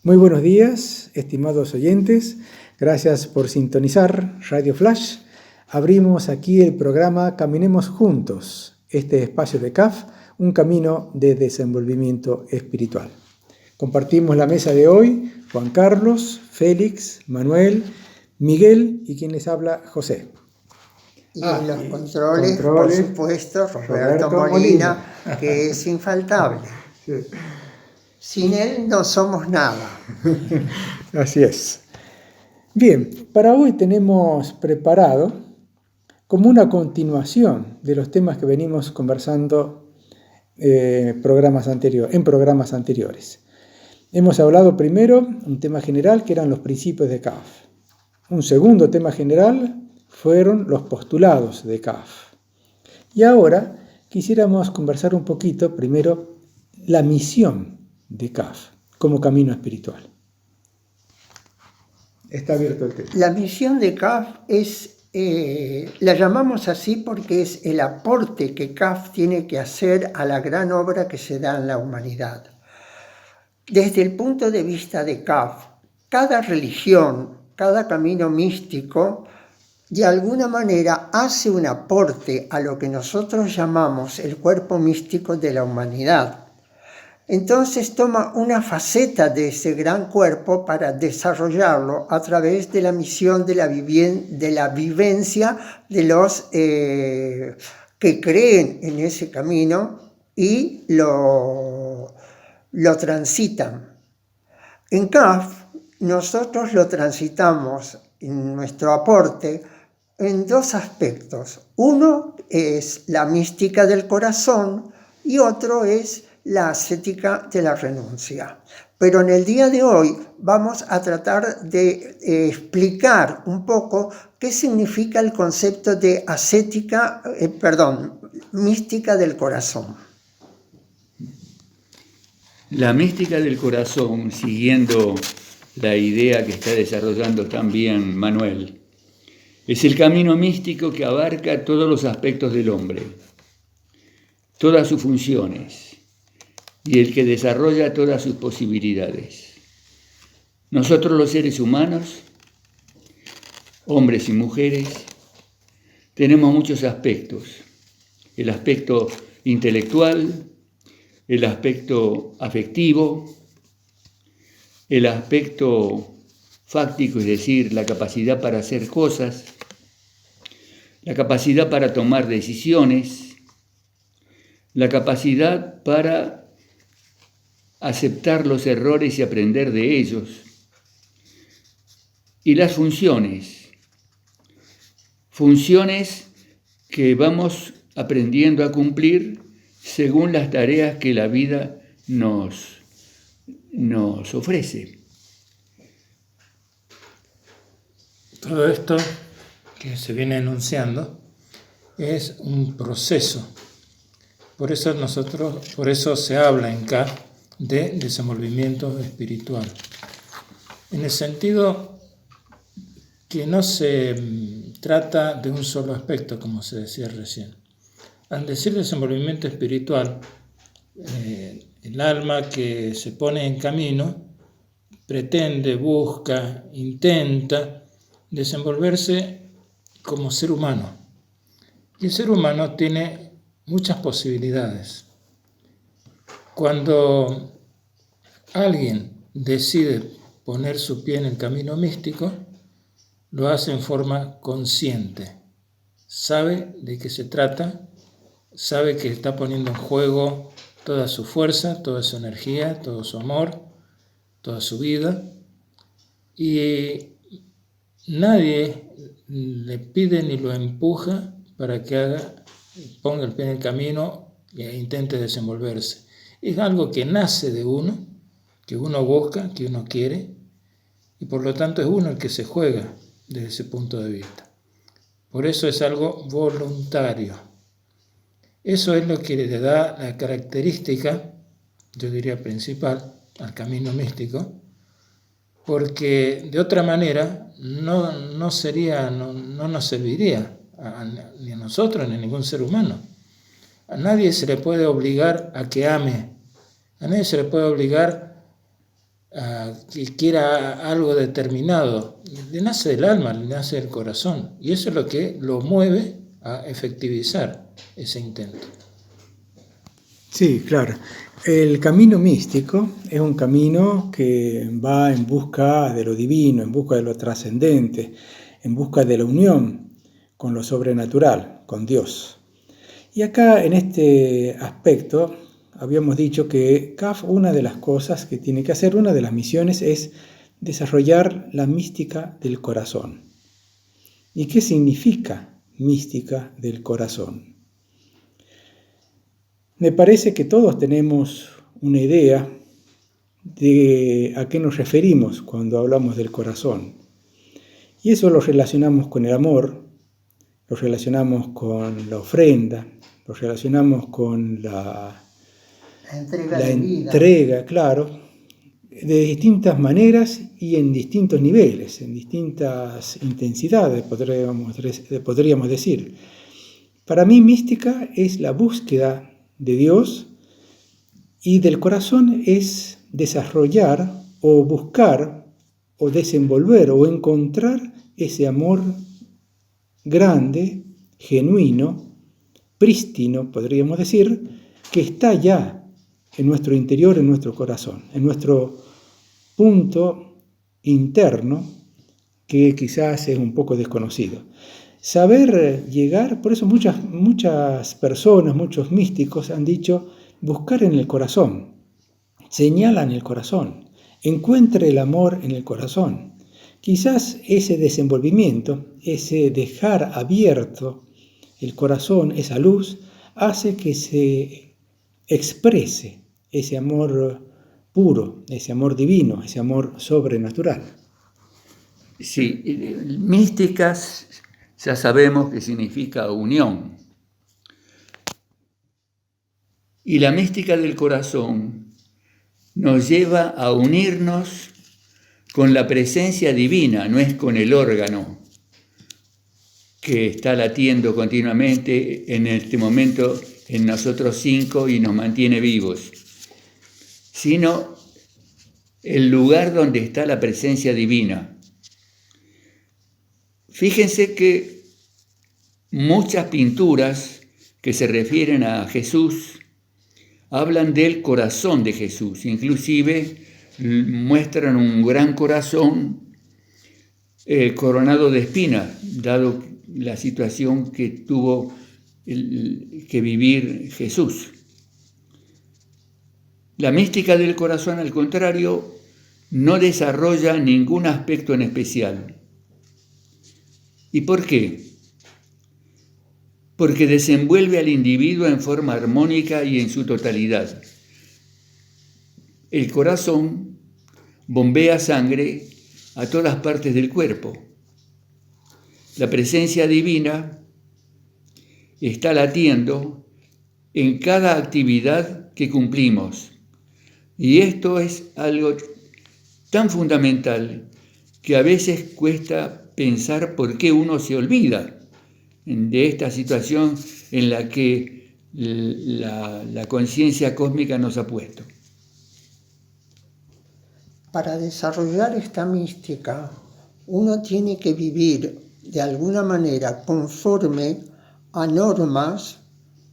Muy buenos días, estimados oyentes. Gracias por sintonizar Radio Flash. Abrimos aquí el programa Caminemos Juntos, este espacio de CAF, un camino de desenvolvimiento espiritual. Compartimos la mesa de hoy, Juan Carlos, Félix, Manuel, Miguel y quien les habla, José. Y en los controles, por supuesto, Roberto Molina, que es infaltable. Sí. Sin él no somos nada. Así es. Bien, para hoy tenemos preparado como una continuación de los temas que venimos conversando en programas anteriores. Hemos hablado primero un tema general que eran los principios de CAF. Un segundo tema general fueron los postulados de CAF. Y ahora quisiéramos conversar un poquito primero la misión de CAF como camino espiritual. Está abierto el tema. La misión de CAF la llamamos así porque es el aporte que CAF tiene que hacer a la gran obra que se da en la humanidad. Desde el punto de vista de CAF, cada religión, cada camino místico, de alguna manera hace un aporte a lo que nosotros llamamos el cuerpo místico de la humanidad. Entonces toma una faceta de ese gran cuerpo para desarrollarlo a través de la misión de la vivencia de los que creen en ese camino y lo transitan. En CAF nosotros lo transitamos en nuestro aporte en dos aspectos. Uno es la mística del corazón y otro es la ascética de la renuncia. Pero en el día de hoy vamos a tratar de explicar un poco qué significa el concepto de mística del corazón. La mística del corazón, siguiendo la idea que está desarrollando también Manuel, es el camino místico que abarca todos los aspectos del hombre, todas sus funciones, y el que desarrolla todas sus posibilidades. Nosotros los seres humanos, hombres y mujeres, tenemos muchos aspectos. El aspecto intelectual, el aspecto afectivo, el aspecto fáctico, es decir, la capacidad para hacer cosas, la capacidad para tomar decisiones, la capacidad para aceptar los errores y aprender de ellos, y las funciones que vamos aprendiendo a cumplir según las tareas que la vida nos ofrece. Todo esto que se viene enunciando es un proceso. Por eso se habla en CAF de desenvolvimiento espiritual. En el sentido que no se trata de un solo aspecto, como se decía recién. Al decir desenvolvimiento espiritual, el alma que se pone en camino pretende, busca, intenta desenvolverse como ser humano. Y el ser humano tiene muchas posibilidades. Cuando alguien decide poner su pie en el camino místico, lo hace en forma consciente. Sabe de qué se trata, sabe que está poniendo en juego toda su fuerza, toda su energía, todo su amor, toda su vida. Y nadie le pide ni lo empuja para que ponga el pie en el camino e intente desenvolverse. Es algo que nace de uno, que uno busca, que uno quiere, y por lo tanto es uno el que se juega desde ese punto de vista. Por eso es algo voluntario. Eso es lo que le da la característica, yo diría principal, al camino místico, porque de otra manera no nos serviría ni a nosotros ni a ningún ser humano. A nadie se le puede obligar a que ame, a nadie se le puede obligar que quiera algo determinado. Le nace del alma, le nace del corazón. Y eso es lo que lo mueve a efectivizar ese intento. Sí, claro. El camino místico es un camino que va en busca de lo divino, en busca de lo trascendente, en busca de la unión con lo sobrenatural, con Dios. Y acá en este aspecto habíamos dicho que CAF, una de las cosas que tiene que hacer, una de las misiones es desarrollar la mística del corazón. ¿Y qué significa mística del corazón? Me parece que todos tenemos una idea de a qué nos referimos cuando hablamos del corazón. Y eso lo relacionamos con el amor, lo relacionamos con la ofrenda, lo relacionamos con la entrega, claro, de distintas maneras y en distintos niveles, en distintas intensidades, podríamos decir. Para mí, mística es la búsqueda de Dios, y del corazón es desarrollar o buscar o desenvolver o encontrar ese amor grande, genuino, prístino, podríamos decir, que está ya en nuestro interior, en nuestro corazón, en nuestro punto interno, que quizás es un poco desconocido. Saber llegar, por eso muchas personas, muchos místicos han dicho buscar en el corazón, señalan el corazón, encuentre el amor en el corazón. Quizás ese desenvolvimiento, ese dejar abierto el corazón, esa luz, hace que se exprese ese amor puro, ese amor divino, ese amor sobrenatural. Sí, místicas ya sabemos que significa unión. Y la mística del corazón nos lleva a unirnos con la presencia divina, no es con el órgano que está latiendo continuamente en este momento en nosotros 5 y nos mantiene vivos, sino el lugar donde está la presencia divina. Fíjense que muchas pinturas que se refieren a Jesús hablan del corazón de Jesús, inclusive muestran un gran corazón coronado de espinas, dado la situación que tuvo que vivir Jesús. La mística del corazón, al contrario, no desarrolla ningún aspecto en especial. ¿Y por qué? Porque desenvuelve al individuo en forma armónica y en su totalidad. El corazón bombea sangre a todas partes del cuerpo. La presencia divina está latiendo en cada actividad que cumplimos. Y esto es algo tan fundamental que a veces cuesta pensar por qué uno se olvida de esta situación en la que la conciencia cósmica nos ha puesto. Para desarrollar esta mística, uno tiene que vivir de alguna manera conforme a normas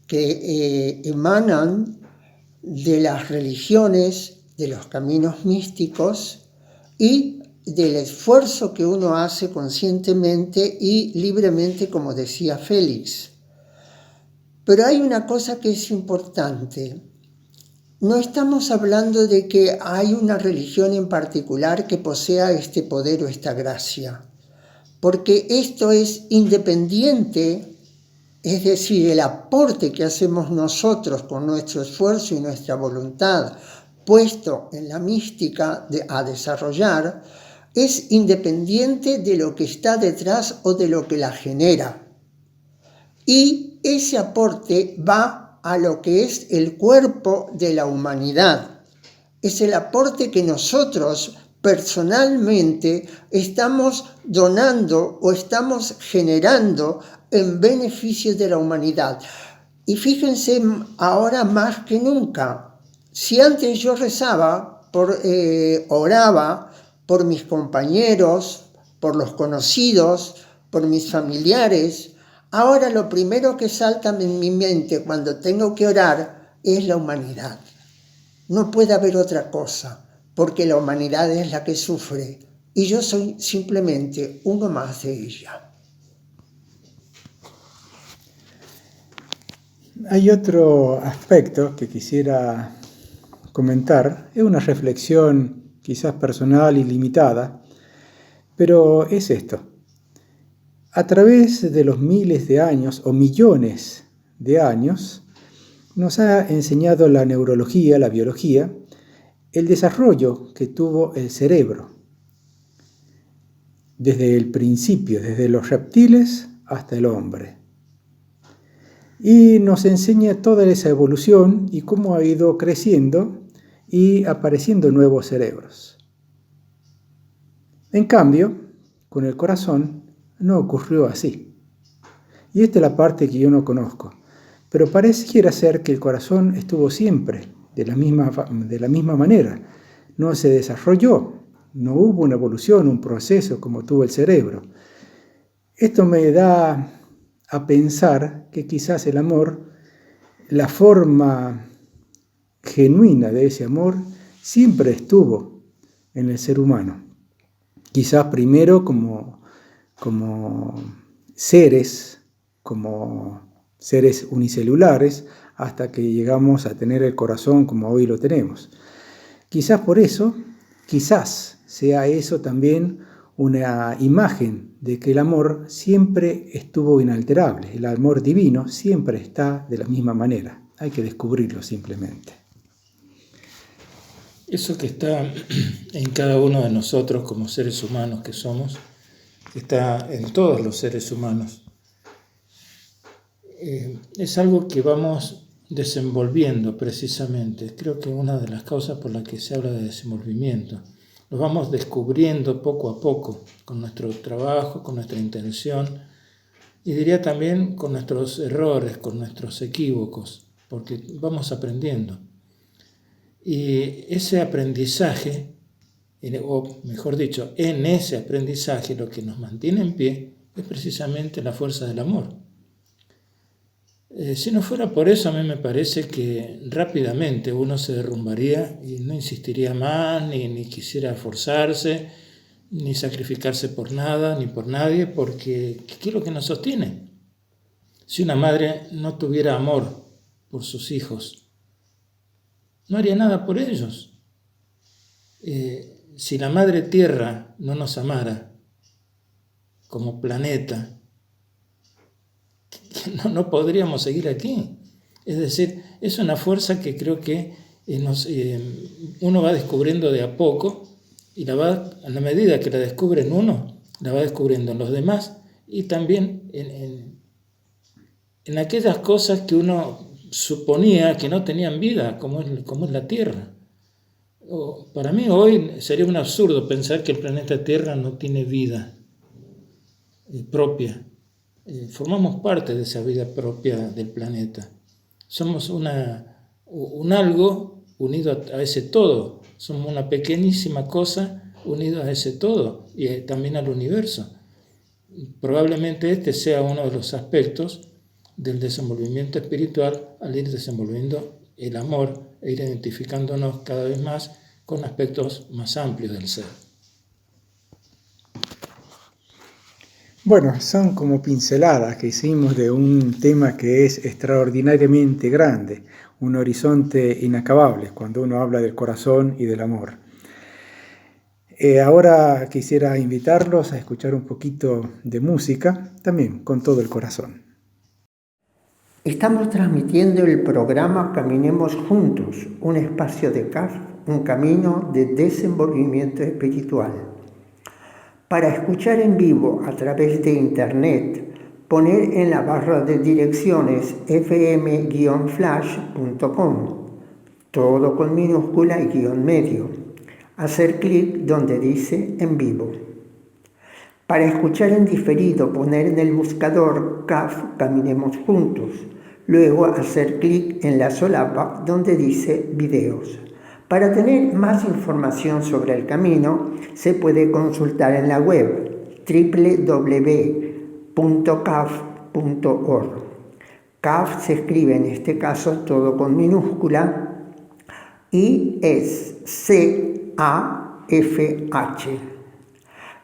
que emanan de las religiones, de los caminos místicos y del esfuerzo que uno hace conscientemente y libremente, como decía Félix. Pero hay una cosa que es importante. No estamos hablando de que hay una religión en particular que posea este poder o esta gracia, porque esto es independiente, es decir, el aporte que hacemos nosotros con nuestro esfuerzo y nuestra voluntad puesto en la mística a desarrollar, es independiente de lo que está detrás o de lo que la genera. Y ese aporte va a lo que es el cuerpo de la humanidad. Es el aporte que nosotros personalmente estamos donando o estamos generando en beneficio de la humanidad. Y fíjense ahora más que nunca, si antes yo rezaba oraba por mis compañeros, por los conocidos, por mis familiares. Ahora lo primero que salta en mi mente cuando tengo que orar es la humanidad. No puede haber otra cosa, porque la humanidad es la que sufre y yo soy simplemente uno más de ella. Hay otro aspecto que quisiera comentar, es una reflexión quizás personal y limitada, pero es esto. A través de los miles de años o millones de años, nos ha enseñado la neurología, la biología, el desarrollo que tuvo el cerebro. Desde el principio, desde los reptiles hasta el hombre. Y nos enseña toda esa evolución y cómo ha ido creciendo y apareciendo nuevos cerebros. En cambio, con el corazón no ocurrió así. Y esta es la parte que yo no conozco. Pero pareciera ser que el corazón estuvo siempre de la misma manera. No se desarrolló, no hubo una evolución, un proceso como tuvo el cerebro. Esto me da a pensar que quizás el amor, la forma genuina de ese amor, siempre estuvo en el ser humano. Quizás primero como seres unicelulares, hasta que llegamos a tener el corazón como hoy lo tenemos. Quizás por eso, quizás sea eso también una imagen de que el amor siempre estuvo inalterable. El amor divino siempre está de la misma manera. Hay que descubrirlo simplemente. Eso que está en cada uno de nosotros como seres humanos que somos, está en todos los seres humanos. Es algo que vamos desenvolviendo precisamente. Creo que una de las causas por las que se habla de desenvolvimiento. Lo vamos descubriendo poco a poco, con nuestro trabajo, con nuestra intención, y diría también con nuestros errores, con nuestros equívocos, porque vamos aprendiendo. Y ese aprendizaje, o mejor dicho, en ese aprendizaje lo que nos mantiene en pie es precisamente la fuerza del amor. Si no fuera por eso, a mí me parece que rápidamente uno se derrumbaría y no insistiría más, ni quisiera forzarse, ni sacrificarse por nada, ni por nadie, porque ¿qué es lo que nos sostiene? Si una madre no tuviera amor por sus hijos, no haría nada por ellos. Si la madre tierra no nos amara como planeta, no podríamos seguir aquí. Es decir, es una fuerza que creo que uno va descubriendo de a poco y a la medida que la descubre en uno, la va descubriendo en los demás y también en aquellas cosas que uno suponía que no tenían vida, como es la Tierra. Para mí hoy sería un absurdo pensar que el planeta Tierra no tiene vida propia. Formamos parte de esa vida propia del planeta. Somos un algo unido a ese todo. Somos una pequeñísima cosa unido a ese todo y también al universo. Probablemente este sea uno de los aspectos del desenvolvimiento espiritual al ir desenvolviendo el amor e ir identificándonos cada vez más con aspectos más amplios del ser. Bueno, son como pinceladas que hicimos de un tema que es extraordinariamente grande, un horizonte inacabable cuando uno habla del corazón y del amor. Ahora quisiera invitarlos a escuchar un poquito de música, también con todo el corazón. Estamos transmitiendo el programa Caminemos Juntos, un espacio de CAF, un camino de desenvolvimiento espiritual. Para escuchar en vivo a través de internet, poner en la barra de direcciones fm-flash.com, todo con minúscula y guión medio. Hacer clic donde dice en vivo. Para escuchar en diferido, poner en el buscador CAF Caminemos Juntos. Luego hacer clic en la solapa donde dice videos. Para tener más información sobre el camino, se puede consultar en la web www.caf.org. CAF se escribe en este caso todo con minúscula y es CAFH.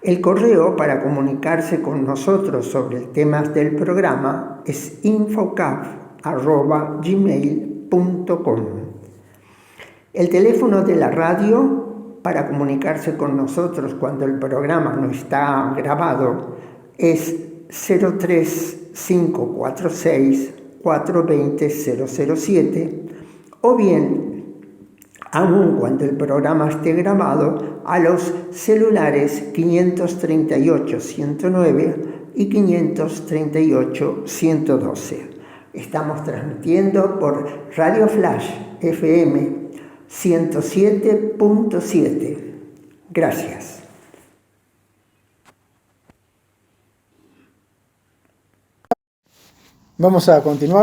El correo para comunicarse con nosotros sobre temas del programa es infocaf@gmail.com. El teléfono de la radio para comunicarse con nosotros cuando el programa no está grabado es 03546 420 007 o bien, aun cuando el programa esté grabado, a los celulares 538-109 y 538-112. Estamos transmitiendo por Radio Flash FM 107.7. Gracias.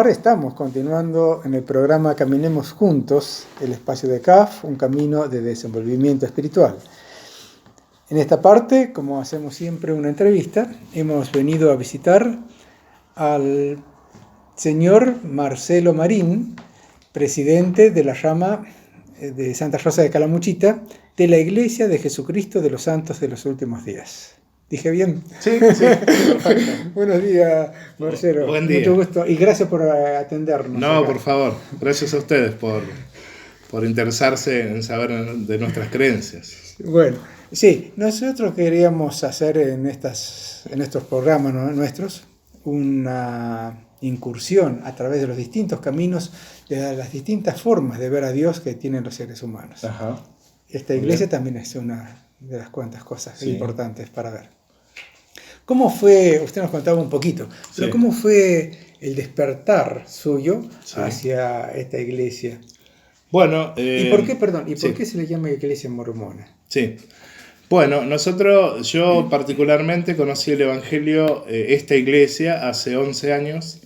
Estamos continuando en el programa Caminemos Juntos, el espacio de CAF, un camino de desenvolvimiento espiritual. En esta parte, como hacemos siempre una entrevista, hemos venido a visitar al señor Marcelo Marín, presidente de la rama de Santa Rosa de Calamuchita, de la Iglesia de Jesucristo de los Santos de los Últimos Días. ¿Dije bien? Sí, perfecto. Buenos días, Marcelo. Buen día. Mucho gusto y gracias por atendernos. No, acá. por favor. Gracias a ustedes por interesarse en saber de nuestras creencias. Bueno, sí, nosotros queríamos hacer en estos programas nuestros una incursión a través de los distintos caminos, de las distintas formas de ver a Dios que tienen los seres humanos. Ajá. Esta iglesia también es una de las cuantas cosas Sí. importantes para ver. ¿Cómo fue, usted nos contaba un poquito, pero Sí. cómo fue el despertar suyo Sí. hacia esta iglesia? Bueno, ¿Y por qué, perdón, sí. por qué se le llama iglesia mormona? Sí. Bueno, yo particularmente conocí el Evangelio, esta iglesia, hace 11 años.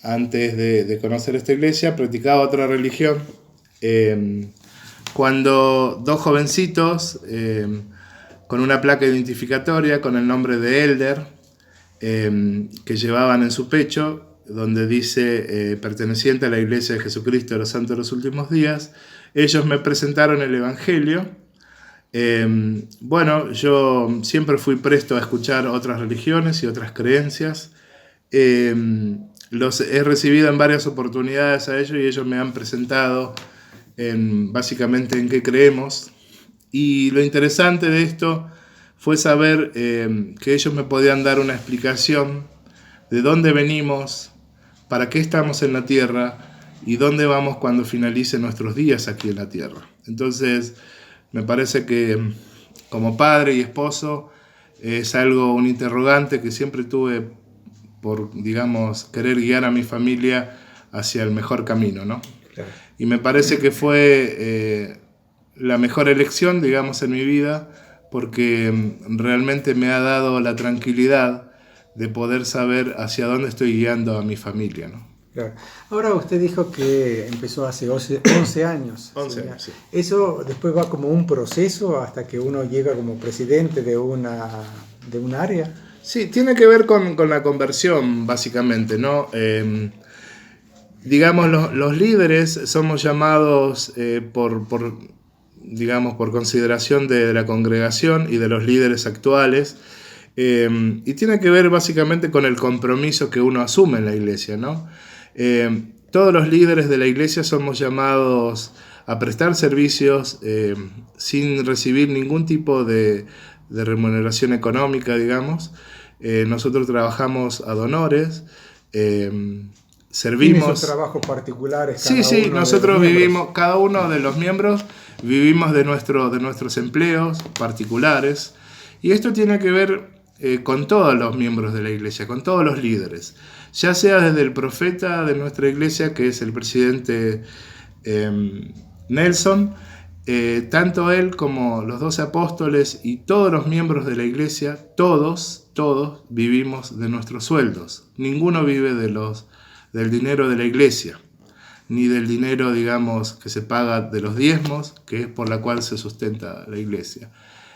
Antes de conocer esta iglesia, practicaba otra religión. Cuando dos jovencitos, con una placa identificatoria con el nombre de Elder, que llevaban en su pecho, donde dice perteneciente a la Iglesia de Jesucristo de los Santos de los Últimos Días, ellos me presentaron el Evangelio. Bueno, yo siempre fui presto a escuchar otras religiones y otras creencias. Los he recibido en varias oportunidades a ellos y ellos me han presentado básicamente en qué creemos. Y lo interesante de esto fue saber que ellos me podían dar una explicación de dónde venimos, para qué estamos en la tierra y dónde vamos cuando finalicen nuestros días aquí en la tierra. Entonces, me parece que como padre y esposo es un interrogante que siempre tuve por, digamos, querer guiar a mi familia hacia el mejor camino, ¿no? Claro. Y me parece que fue la mejor elección, digamos, en mi vida, porque realmente me ha dado la tranquilidad de poder saber hacia dónde estoy guiando a mi familia, ¿no? Claro. Ahora usted dijo que empezó hace 11 años. 11 ¿sí? años, sí. ¿Eso después va como un proceso hasta que uno llega como presidente de un área? Sí, tiene que ver con la conversión, básicamente, ¿no? Digamos, los líderes somos llamados por consideración de la congregación y de los líderes actuales, y tiene que ver básicamente con el compromiso que uno asume en la iglesia, ¿no? Todos los líderes de la iglesia somos llamados a prestar servicios sin recibir ningún tipo de remuneración económica, digamos. Nosotros trabajamos ad honores, servimos. ¿Tiene sus trabajos particulares? Sí, nosotros vivimos, cada uno de los miembros vivimos de nuestros empleos particulares, y esto tiene que ver con todos los miembros de la iglesia, con todos los líderes, ya sea desde el profeta de nuestra iglesia, que es el presidente Nelson, tanto él como los 12 apóstoles y todos los miembros de la iglesia, todos vivimos de nuestros sueldos. Ninguno vive del dinero de la iglesia. ni del dinero, digamos, que se paga de los diezmos, que es por la cual se sustenta la iglesia.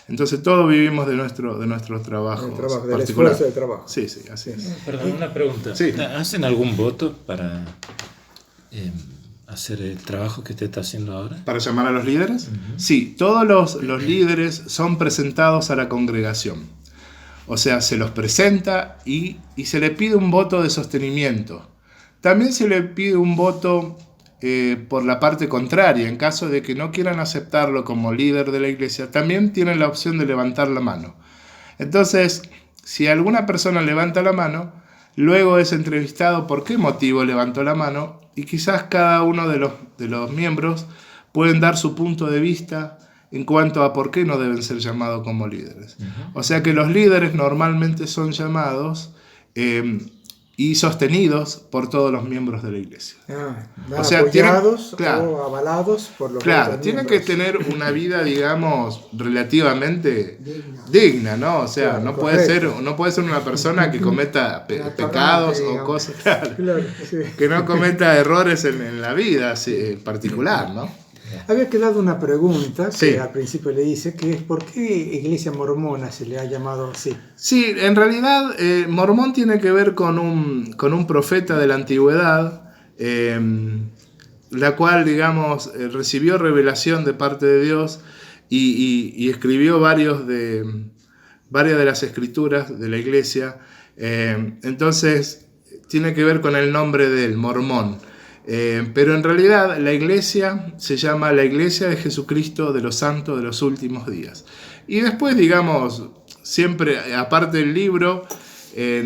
Entonces todos vivimos de nuestro trabajo. El trabajo, del particular. esfuerzo de trabajo. Sí, sí, así es. Perdón, una pregunta. Sí. ¿Hacen algún voto para hacer el trabajo que usted está haciendo ahora? ¿Para llamar a los líderes? Sí, todos los líderes son presentados a la congregación. O sea, se los presenta y se le pide un voto de sostenimiento. También se le pide un voto por la parte contraria. En caso de que no quieran aceptarlo como líder de la iglesia, también tienen la opción de levantar la mano. Entonces, si alguna persona levanta la mano, luego es entrevistado por qué motivo levantó la mano y quizás cada uno de los miembros pueden dar su punto de vista en cuanto a por qué no deben ser llamados como líderes. O sea que los líderes normalmente son llamados y sostenidos por todos los miembros de la iglesia. O sea, apoyados o avalados por los Claro, tienen que tener una vida, digamos, relativamente digna, ¿no? O sea, no puede ser una persona que cometa pecados o cosas, que no cometa errores en la vida particular, ¿no? Había quedado una pregunta Sí. que al principio le hice, que es ¿por qué iglesia mormona se le ha llamado así? Sí, en realidad mormón tiene que ver con un profeta de la antigüedad, la cual, digamos, recibió revelación de parte de Dios y escribió varias de las escrituras de la iglesia. Entonces, tiene que ver con el nombre del Mormón. Pero en realidad la iglesia se llama la Iglesia de Jesucristo de los Santos de los Últimos Días. Y después, digamos, siempre, aparte del libro, el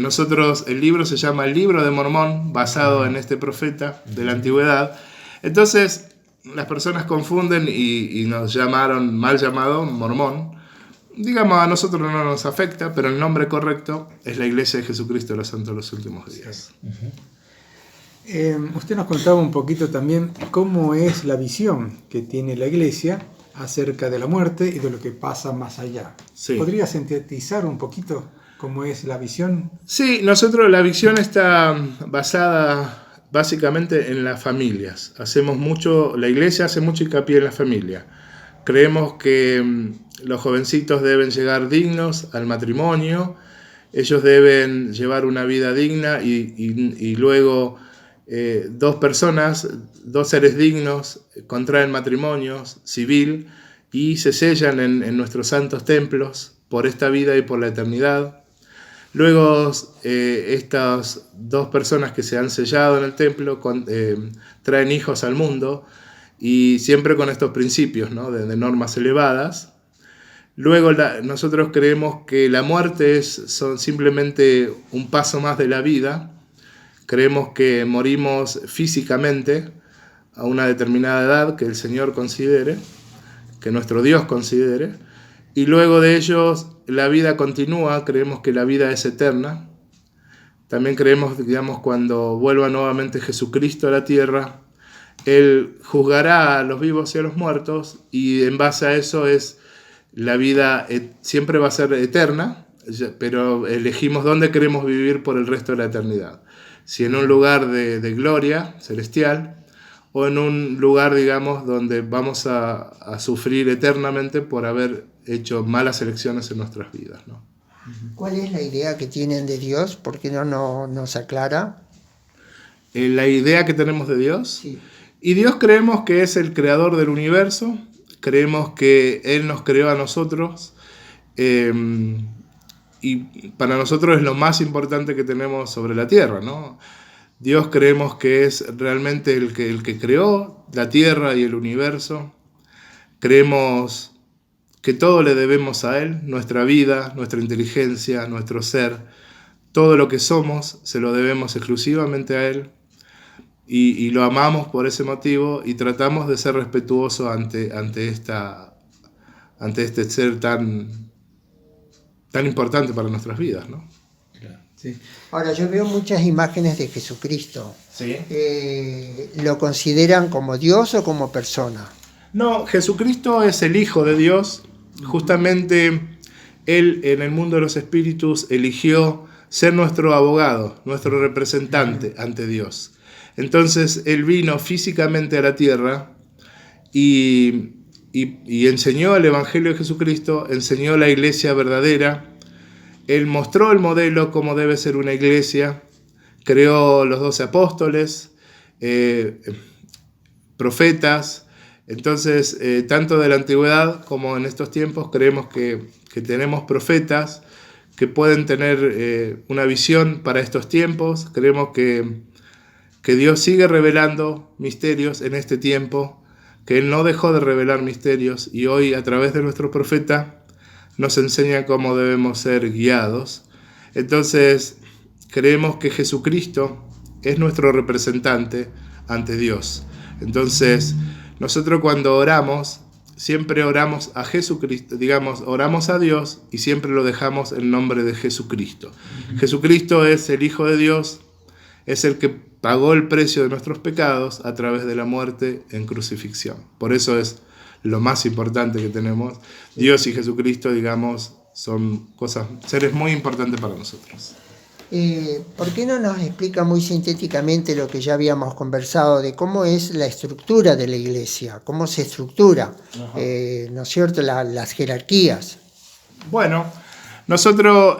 libro se llama el Libro de Mormón, basado en este profeta de la antigüedad. Entonces, las personas confunden y nos llamaron, mal llamado, Mormón. Digamos, a nosotros no nos afecta, pero el nombre correcto es la Iglesia de Jesucristo de los Santos de los Últimos Días. Usted nos contaba un poquito también cómo es la visión que tiene la iglesia acerca de la muerte y de lo que pasa más allá. Sí. ¿Podría sintetizar un poquito cómo es la visión? Sí, la visión está basada básicamente en las familias. La iglesia hace mucho hincapié en la familia. Creemos que los jovencitos deben llegar dignos al matrimonio, ellos deben llevar una vida digna y luego dos seres dignos contraen matrimonio civil y se sellan en nuestros santos templos por esta vida y por la eternidad. Luego estas dos personas que se han sellado en el templo traen hijos al mundo y siempre con estos principios, ¿no? de normas elevadas. Luego nosotros creemos que la muerte son simplemente un paso más de la vida. Creemos que morimos físicamente a una determinada edad que el Señor considere, que nuestro Dios considere, y luego de ellos la vida continúa. Creemos que la vida es eterna. También creemos, digamos, cuando vuelva nuevamente Jesucristo a la tierra, Él juzgará a los vivos y a los muertos, y en base a eso la vida siempre va a ser eterna, pero elegimos dónde queremos vivir por el resto de la eternidad. Si en un lugar de gloria celestial o en un lugar, digamos, donde vamos a sufrir eternamente por haber hecho malas elecciones en nuestras vidas, ¿no? ¿Cuál es la idea que tienen de Dios? ¿Por qué no nos aclara? La idea que tenemos de Dios. Sí. Y Dios creemos que es el creador del universo, creemos que Él nos creó a nosotros, y para nosotros es lo más importante que tenemos sobre la tierra, ¿no? Dios creemos que es realmente el que creó la tierra y el universo. Creemos que todo le debemos a Él, nuestra vida, nuestra inteligencia, nuestro ser, todo lo que somos se lo debemos exclusivamente a Él. Y lo amamos por ese motivo y tratamos de ser respetuosos ante este ser tan importante para nuestras vidas, ¿no? Sí. Ahora, yo veo muchas imágenes de Jesucristo. Sí. ¿Lo consideran como Dios o como persona? No, Jesucristo es el Hijo de Dios. Justamente Él en el mundo de los espíritus eligió ser nuestro abogado, nuestro representante ante Dios. Entonces Él vino físicamente a la tierra y enseñó el Evangelio de Jesucristo, enseñó la iglesia verdadera. Él mostró el modelo cómo debe ser una iglesia, creó los 12 apóstoles, profetas. Entonces, tanto de la antigüedad como en estos tiempos creemos que tenemos profetas que pueden tener una visión para estos tiempos. Creemos que Dios sigue revelando misterios en este tiempo, que Él no dejó de revelar misterios y hoy a través de nuestro profeta nos enseña cómo debemos ser guiados. Entonces, creemos que Jesucristo es nuestro representante ante Dios. Entonces, nosotros cuando oramos, siempre oramos a Jesucristo, digamos, oramos a Dios y siempre lo dejamos en nombre de Jesucristo. Jesucristo es el Hijo de Dios, es el que pagó el precio de nuestros pecados a través de la muerte en crucifixión. Por eso es lo más importante que tenemos. Dios y Jesucristo, digamos, son seres muy importantes para nosotros. ¿Por qué no nos explica muy sintéticamente lo que ya habíamos conversado de cómo es la estructura de la iglesia, cómo se estructura, ¿no es cierto?, las jerarquías? Bueno, nosotros,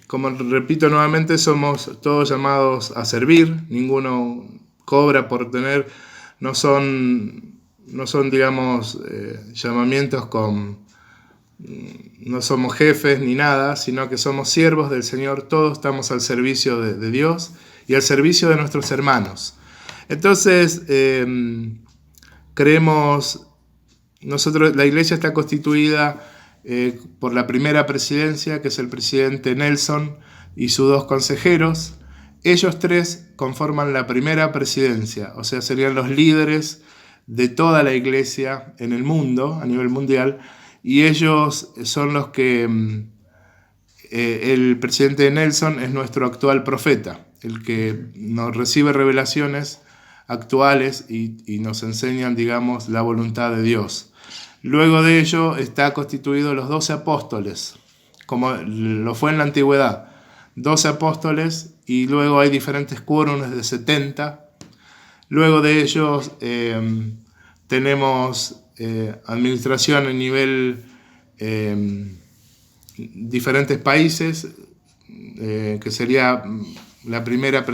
como repito nuevamente, somos todos llamados a servir, ninguno cobra por tener, no son digamos, llamamientos no somos jefes ni nada, sino que somos siervos del Señor, todos estamos al servicio de Dios y al servicio de nuestros hermanos. Entonces, creemos, nosotros, la iglesia está constituida por la primera presidencia, que es el presidente Nelson y sus 2 consejeros. Ellos 3 conforman la primera presidencia, o sea, serían los líderes de toda la iglesia en el mundo, a nivel mundial, y ellos son los que, el presidente Nelson es nuestro actual profeta, el que nos recibe revelaciones actuales y nos enseñan, digamos, la voluntad de Dios. Luego de ello está constituido los 12 apóstoles, como lo fue en la antigüedad, 12 apóstoles, y luego hay diferentes quórums de 70. Luego de ellos tenemos administración a nivel diferentes países, que sería la primera,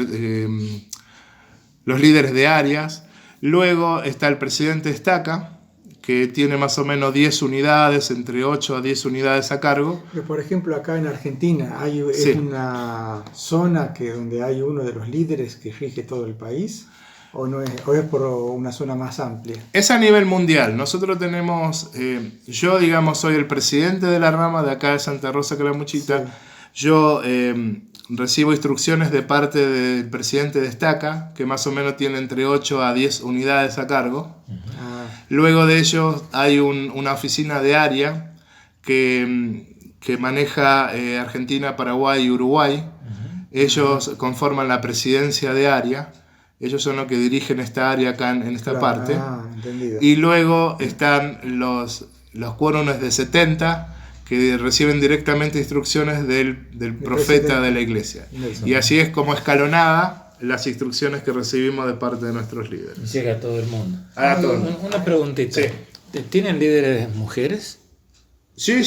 los líderes de áreas. Luego está el presidente de estaca, que tiene más o menos 10 unidades, entre 8 a 10 unidades a cargo. Pero por ejemplo, acá en Argentina hay una zona donde hay uno de los líderes que rige todo el país, ¿o es por una zona más amplia? Es a nivel mundial. Nosotros tenemos, yo digamos soy el presidente de la rama de acá de Santa Rosa Calamuchita. Sí. Yo recibo instrucciones de parte del presidente de estaca, que más o menos tiene entre 8 a 10 unidades a cargo. Luego de ellos hay una oficina de área que maneja Argentina, Paraguay y Uruguay. Ellos conforman la presidencia de área. Ellos son los que dirigen esta área acá en esta parte. Entendido. Y luego están los quórums de 70 que reciben directamente instrucciones del profeta de la iglesia. Y así es como escalonada las instrucciones que recibimos de parte de nuestros líderes. Llega a todo el mundo. A todo el mundo. Una preguntita. Sí. ¿Tienen líderes mujeres? Sí.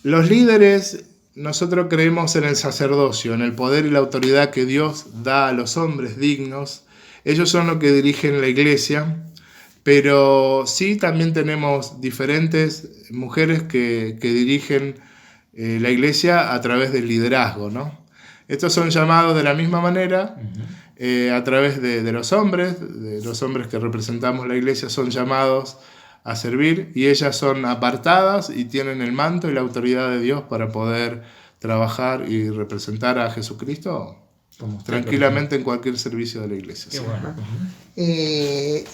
Los líderes, nosotros creemos en el sacerdocio, en el poder y la autoridad que Dios da a los hombres dignos. Ellos son los que dirigen la iglesia, pero sí también tenemos diferentes mujeres que dirigen la iglesia a través del liderazgo, ¿no? Estos son llamados de la misma manera, a través de los hombres que representamos la iglesia son llamados a servir, y ellas son apartadas y tienen el manto y la autoridad de Dios para poder trabajar y representar a Jesucristo tranquilamente en cualquier servicio de la iglesia. Qué bueno.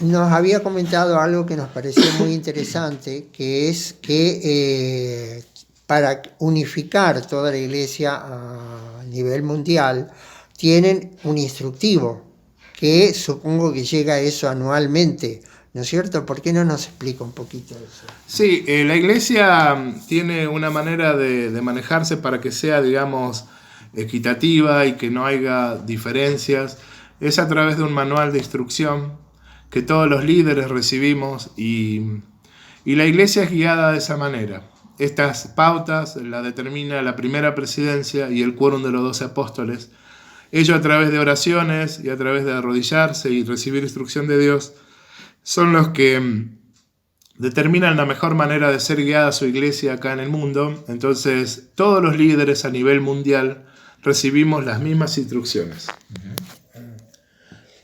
Nos había comentado algo que nos pareció muy interesante, que es que para unificar toda la iglesia a nivel mundial tienen un instructivo, que supongo que llega a eso anualmente, ¿no es cierto? ¿Por qué no nos explica un poquito eso? Sí, la iglesia tiene una manera de manejarse para que sea, digamos, equitativa y que no haya diferencias, es a través de un manual de instrucción que todos los líderes recibimos y la iglesia es guiada de esa manera. Estas pautas las determina la primera presidencia y el quórum de los 12 apóstoles. Ellos, a través de oraciones y a través de arrodillarse y recibir instrucción de Dios, son los que determinan la mejor manera de ser guiada su iglesia acá en el mundo. Entonces, todos los líderes a nivel mundial recibimos las mismas instrucciones.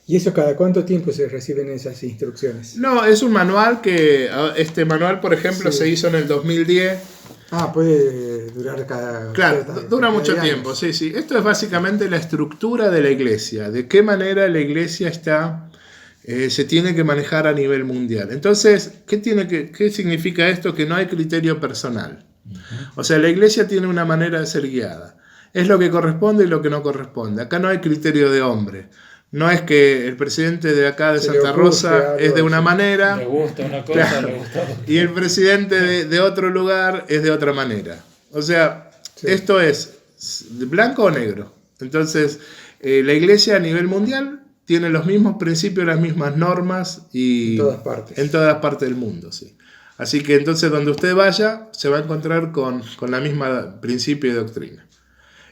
¿Y eso cada cuánto tiempo se reciben esas instrucciones? No, es un manual que, este manual, por ejemplo, se hizo en el 2010. Puede durar cada... Claro, dura mucho años. tiempo, sí. Esto es básicamente la estructura de la iglesia, de qué manera la iglesia se tiene que manejar a nivel mundial. Entonces, ¿qué significa esto? Que no hay criterio personal. O sea, la iglesia tiene una manera de ser guiada. Es lo que corresponde y lo que no corresponde. Acá no hay criterio de hombre. No es que el presidente de acá de Santa Rosa es de una manera, Le gusta una cosa, claro, le gusta otra. y el presidente de otro lugar es de otra manera. O sea, esto es blanco o negro. Entonces, la iglesia a nivel mundial tiene los mismos principios, las mismas normas y En todas partes del mundo, sí. Así que entonces donde usted vaya se va a encontrar con la misma principio y doctrina.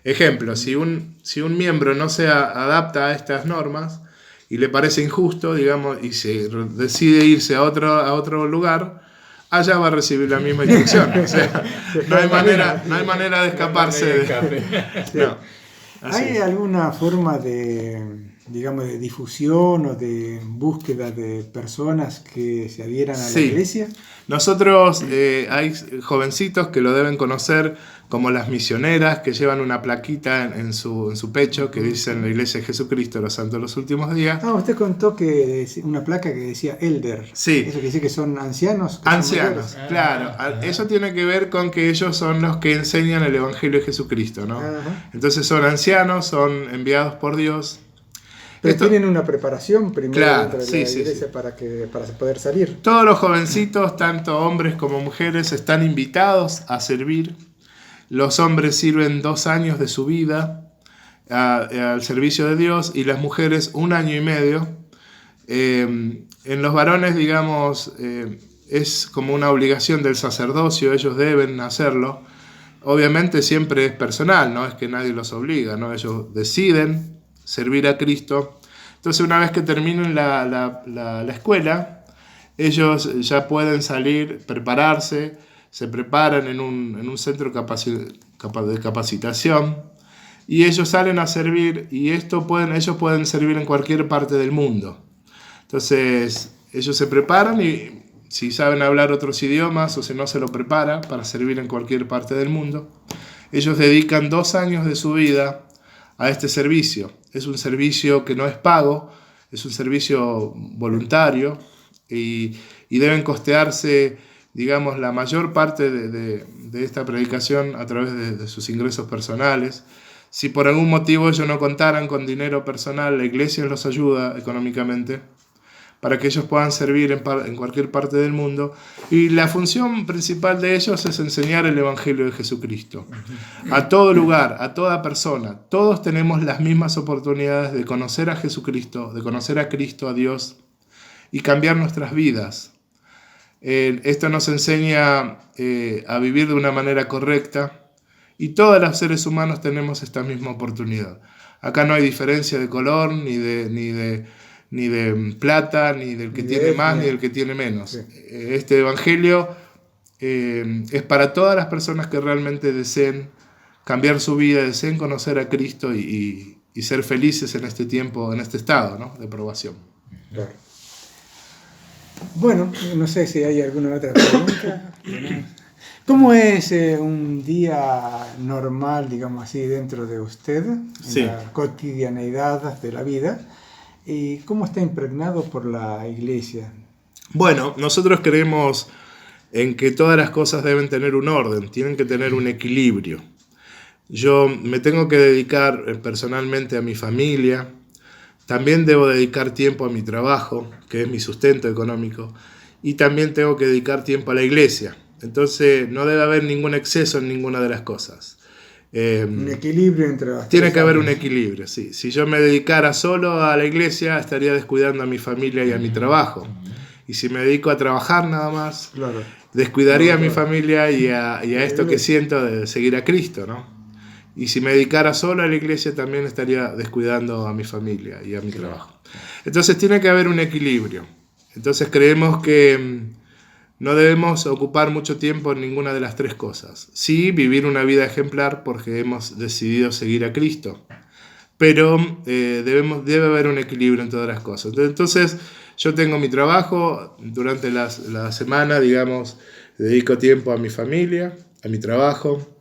Ejemplo, si un miembro no se adapta a estas normas y le parece injusto, digamos, y se decide irse a otro lugar, allá va a recibir la misma instrucción. O sea, no hay manera de escaparse. No. ¿Hay alguna forma de, digamos, de difusión o de búsqueda de personas que se adhieran a la iglesia? Nosotros hay jovencitos que lo deben conocer como las misioneras, que llevan una plaquita en su pecho que dicen la Iglesia de Jesucristo, los Santos de los Últimos Días. Usted contó que una placa que decía Elder. Sí. Eso quiere decir que son ancianos. Ancianos, claro. Eso tiene que ver con que ellos son los que enseñan el Evangelio de Jesucristo, ¿no? Ajá. Entonces son ancianos, son enviados por Dios. Pero tienen una preparación primero dentro de la iglesia. Sí. Para poder salir. Todos los jovencitos, tanto hombres como mujeres, están invitados a servir. Los hombres sirven 2 años de su vida al servicio de Dios y las mujeres 1 año y medio. En los varones, digamos, es como una obligación del sacerdocio, ellos deben hacerlo. Obviamente siempre es personal, no es que nadie los obliga, ¿no? Ellos deciden servir a Cristo. Entonces, una vez que terminen la escuela, ellos ya pueden salir, prepararse, se preparan en un centro de capacitación y ellos salen a servir y ellos pueden servir en cualquier parte del mundo. Entonces, ellos se preparan y si saben hablar otros idiomas o si no se lo prepara para servir en cualquier parte del mundo, ellos dedican 2 años de su vida a este servicio. Es un servicio que no es pago, es un servicio voluntario y deben costearse, digamos, la mayor parte de esta predicación a través de sus ingresos personales. Si por algún motivo ellos no contaran con dinero personal, la iglesia los ayuda económicamente para que ellos puedan servir en cualquier parte del mundo. Y la función principal de ellos es enseñar el Evangelio de Jesucristo. A todo lugar, a toda persona, todos tenemos las mismas oportunidades de conocer a Jesucristo, de conocer a Cristo, a Dios, y cambiar nuestras vidas. Esto nos enseña a vivir de una manera correcta y todos los seres humanos tenemos esta misma oportunidad. Acá no hay diferencia de color, ni de plata, ni del que tiene más, ni del que tiene menos. Sí. Este evangelio es para todas las personas que realmente deseen cambiar su vida, deseen conocer a Cristo y ser felices en este tiempo, en este estado, ¿no?, de probación. Claro. Bueno, no sé si hay alguna otra pregunta. ¿Cómo es un día normal, digamos así, dentro de usted, en la cotidianeidad de la vida? ¿Y cómo está impregnado por la iglesia? Bueno, nosotros creemos en que todas las cosas deben tener un orden, tienen que tener un equilibrio. Yo me tengo que dedicar personalmente a mi familia, también debo dedicar tiempo a mi trabajo, que es mi sustento económico, y también tengo que dedicar tiempo a la iglesia. Entonces no debe haber ningún exceso en ninguna de las cosas. Un equilibrio entre las Tiene tres que haber un áreas. equilibrio, sí. Si yo me dedicara solo a la iglesia, estaría descuidando a mi familia y a mi trabajo. Y si me dedico a trabajar nada más, Claro. descuidaría a mi Claro. familia y a esto que siento de seguir a Cristo, ¿no? Y si me dedicara solo a la iglesia, también estaría descuidando a mi familia y a mi trabajo. Entonces tiene que haber un equilibrio. Entonces creemos que no debemos ocupar mucho tiempo en ninguna de las tres cosas. Sí, vivir una vida ejemplar porque hemos decidido seguir a Cristo. Pero debe haber un equilibrio en todas las cosas. Entonces, yo tengo mi trabajo, durante la semana, digamos, dedico tiempo a mi familia, a mi trabajo,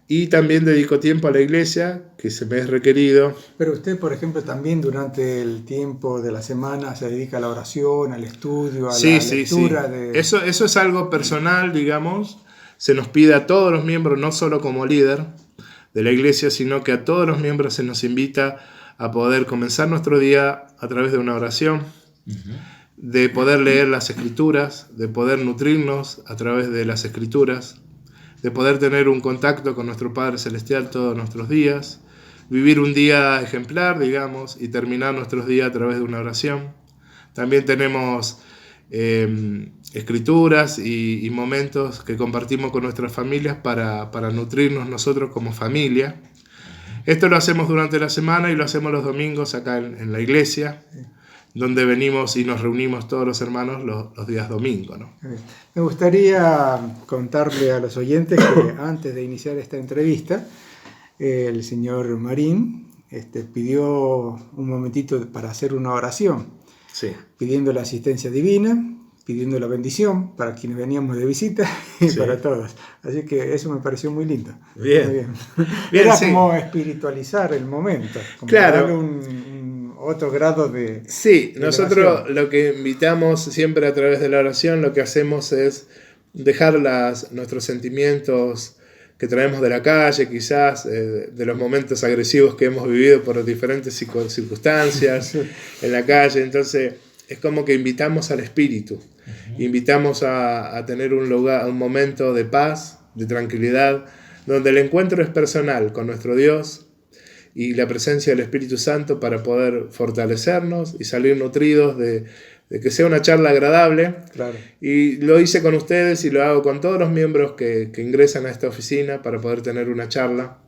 y también dedico tiempo a la iglesia, que se me es requerido. Pero usted, por ejemplo, también durante el tiempo de la semana se dedica a la oración, al estudio, a la lectura de... Eso es algo personal, digamos. Se nos pide a todos los miembros, no solo como líder de la iglesia, sino que a todos los miembros se nos invita a poder comenzar nuestro día a través de una oración, de poder leer las escrituras, de poder nutrirnos a través de las escrituras, de poder tener un contacto con nuestro Padre Celestial todos nuestros días, vivir un día ejemplar, digamos, y terminar nuestros días a través de una oración. También tenemos escrituras y momentos que compartimos con nuestras familias para nutrirnos nosotros como familia. Esto lo hacemos durante la semana y lo hacemos los domingos acá en la iglesia, donde venimos y nos reunimos todos los hermanos los días domingos, ¿no? Me gustaría contarle a los oyentes que antes de iniciar esta entrevista, el señor Marín pidió un momentito para hacer una oración, Sí. pidiendo la asistencia divina, pidiendo la bendición para quienes veníamos de visita y Sí. para todos. Así que eso me pareció muy lindo. Bien. Muy bien. Bien, Era sí. como espiritualizar el momento, como Claro. darle un otro grado de... Sí, de nosotros oración. lo que invitamos siempre a través de la oración, lo que hacemos es dejar nuestros sentimientos que traemos de la calle, quizás, de los momentos agresivos que hemos vivido por diferentes circunstancias en la calle. Entonces, es como que invitamos al Espíritu, invitamos a tener un lugar, un momento de paz, de tranquilidad, donde el encuentro es personal con nuestro Dios y la presencia del Espíritu Santo para poder fortalecernos y salir nutridos de que sea una charla agradable. Claro. Y lo hice con ustedes y lo hago con todos los miembros que ingresan a esta oficina para poder tener una charla.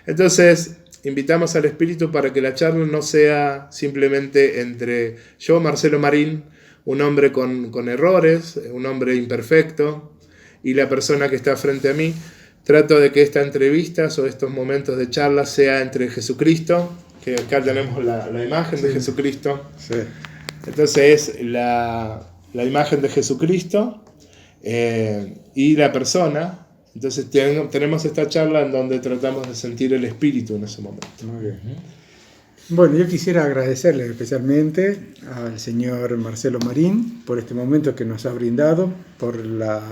Entonces, invitamos al Espíritu para que la charla no sea simplemente entre yo, Marcelo Marín, un hombre con errores, un hombre imperfecto, y la persona que está frente a mí. Trato de que esta entrevista o estos momentos de charla sea entre Jesucristo, que acá tenemos la imagen de Jesucristo. Sí. Entonces es la imagen de Jesucristo y la persona. Entonces tenemos esta charla en donde tratamos de sentir el Espíritu en ese momento. Muy bien. Bueno, yo quisiera agradecerle especialmente al señor Marcelo Marín por este momento que nos ha brindado, por la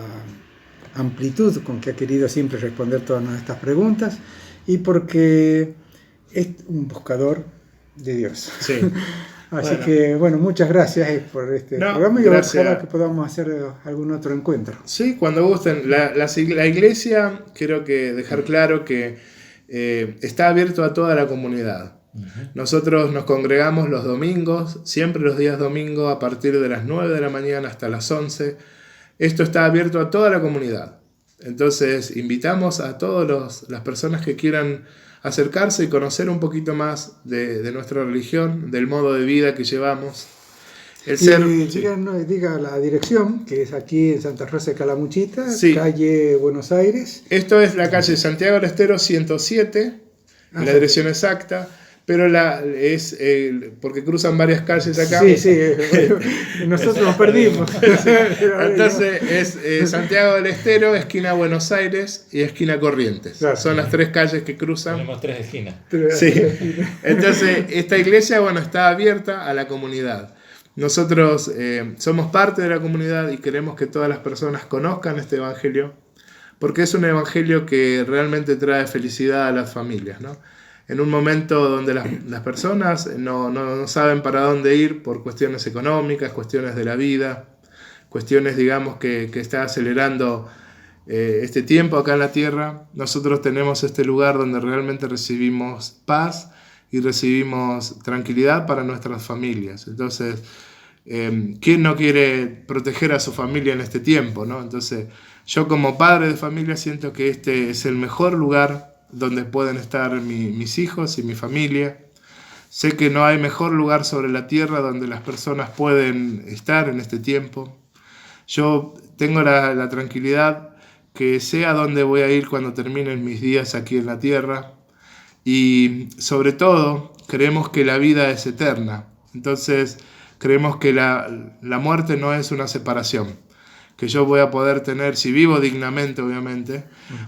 amplitud con que ha querido siempre responder todas nuestras preguntas y porque es un buscador de Dios. Sí. Así Bueno. que, bueno, muchas gracias por este No, programa y gracias. ojalá que podamos hacer algún otro encuentro. Sí, cuando gusten. La iglesia, quiero que dejar claro que está abierto a toda la comunidad. Nosotros nos congregamos los domingos, siempre los días domingos, a partir de las 9 de la mañana hasta las 11. Esto está abierto a toda la comunidad. Entonces, invitamos a todas las personas que quieran acercarse y conocer un poquito más de nuestra religión, del modo de vida que llevamos. Diga la dirección, que es aquí en Santa Rosa de Calamuchita, Sí. calle Buenos Aires. Esto es la calle Santiago del Estero 107, la dirección exacta, pero porque cruzan varias calles acá. Sí, nosotros nos perdimos. Entonces es Santiago del Estero, esquina Buenos Aires y esquina Corrientes. Claro. Son las tres calles que cruzan. Tenemos 3 esquinas. Sí. Entonces, esta iglesia, está abierta a la comunidad. Nosotros somos parte de la comunidad y queremos que todas las personas conozcan este evangelio, porque es un evangelio que realmente trae felicidad a las familias, ¿no? En un momento donde las personas no saben para dónde ir por cuestiones económicas, cuestiones de la vida, cuestiones, digamos, que está acelerando este tiempo acá en la tierra, nosotros tenemos este lugar donde realmente recibimos paz y recibimos tranquilidad para nuestras familias. Entonces, ¿quién no quiere proteger a su familia en este tiempo, ¿no? Entonces, yo como padre de familia siento que este es el mejor lugar donde pueden estar mis hijos y mi familia. Sé que no hay mejor lugar sobre la tierra donde las personas pueden estar en este tiempo. Yo tengo la tranquilidad que sé a dónde voy a ir cuando terminen mis días aquí en la tierra. Y sobre todo, creemos que la vida es eterna. Entonces, creemos que la muerte no es una separación. Que yo voy a poder tener, si vivo dignamente, obviamente,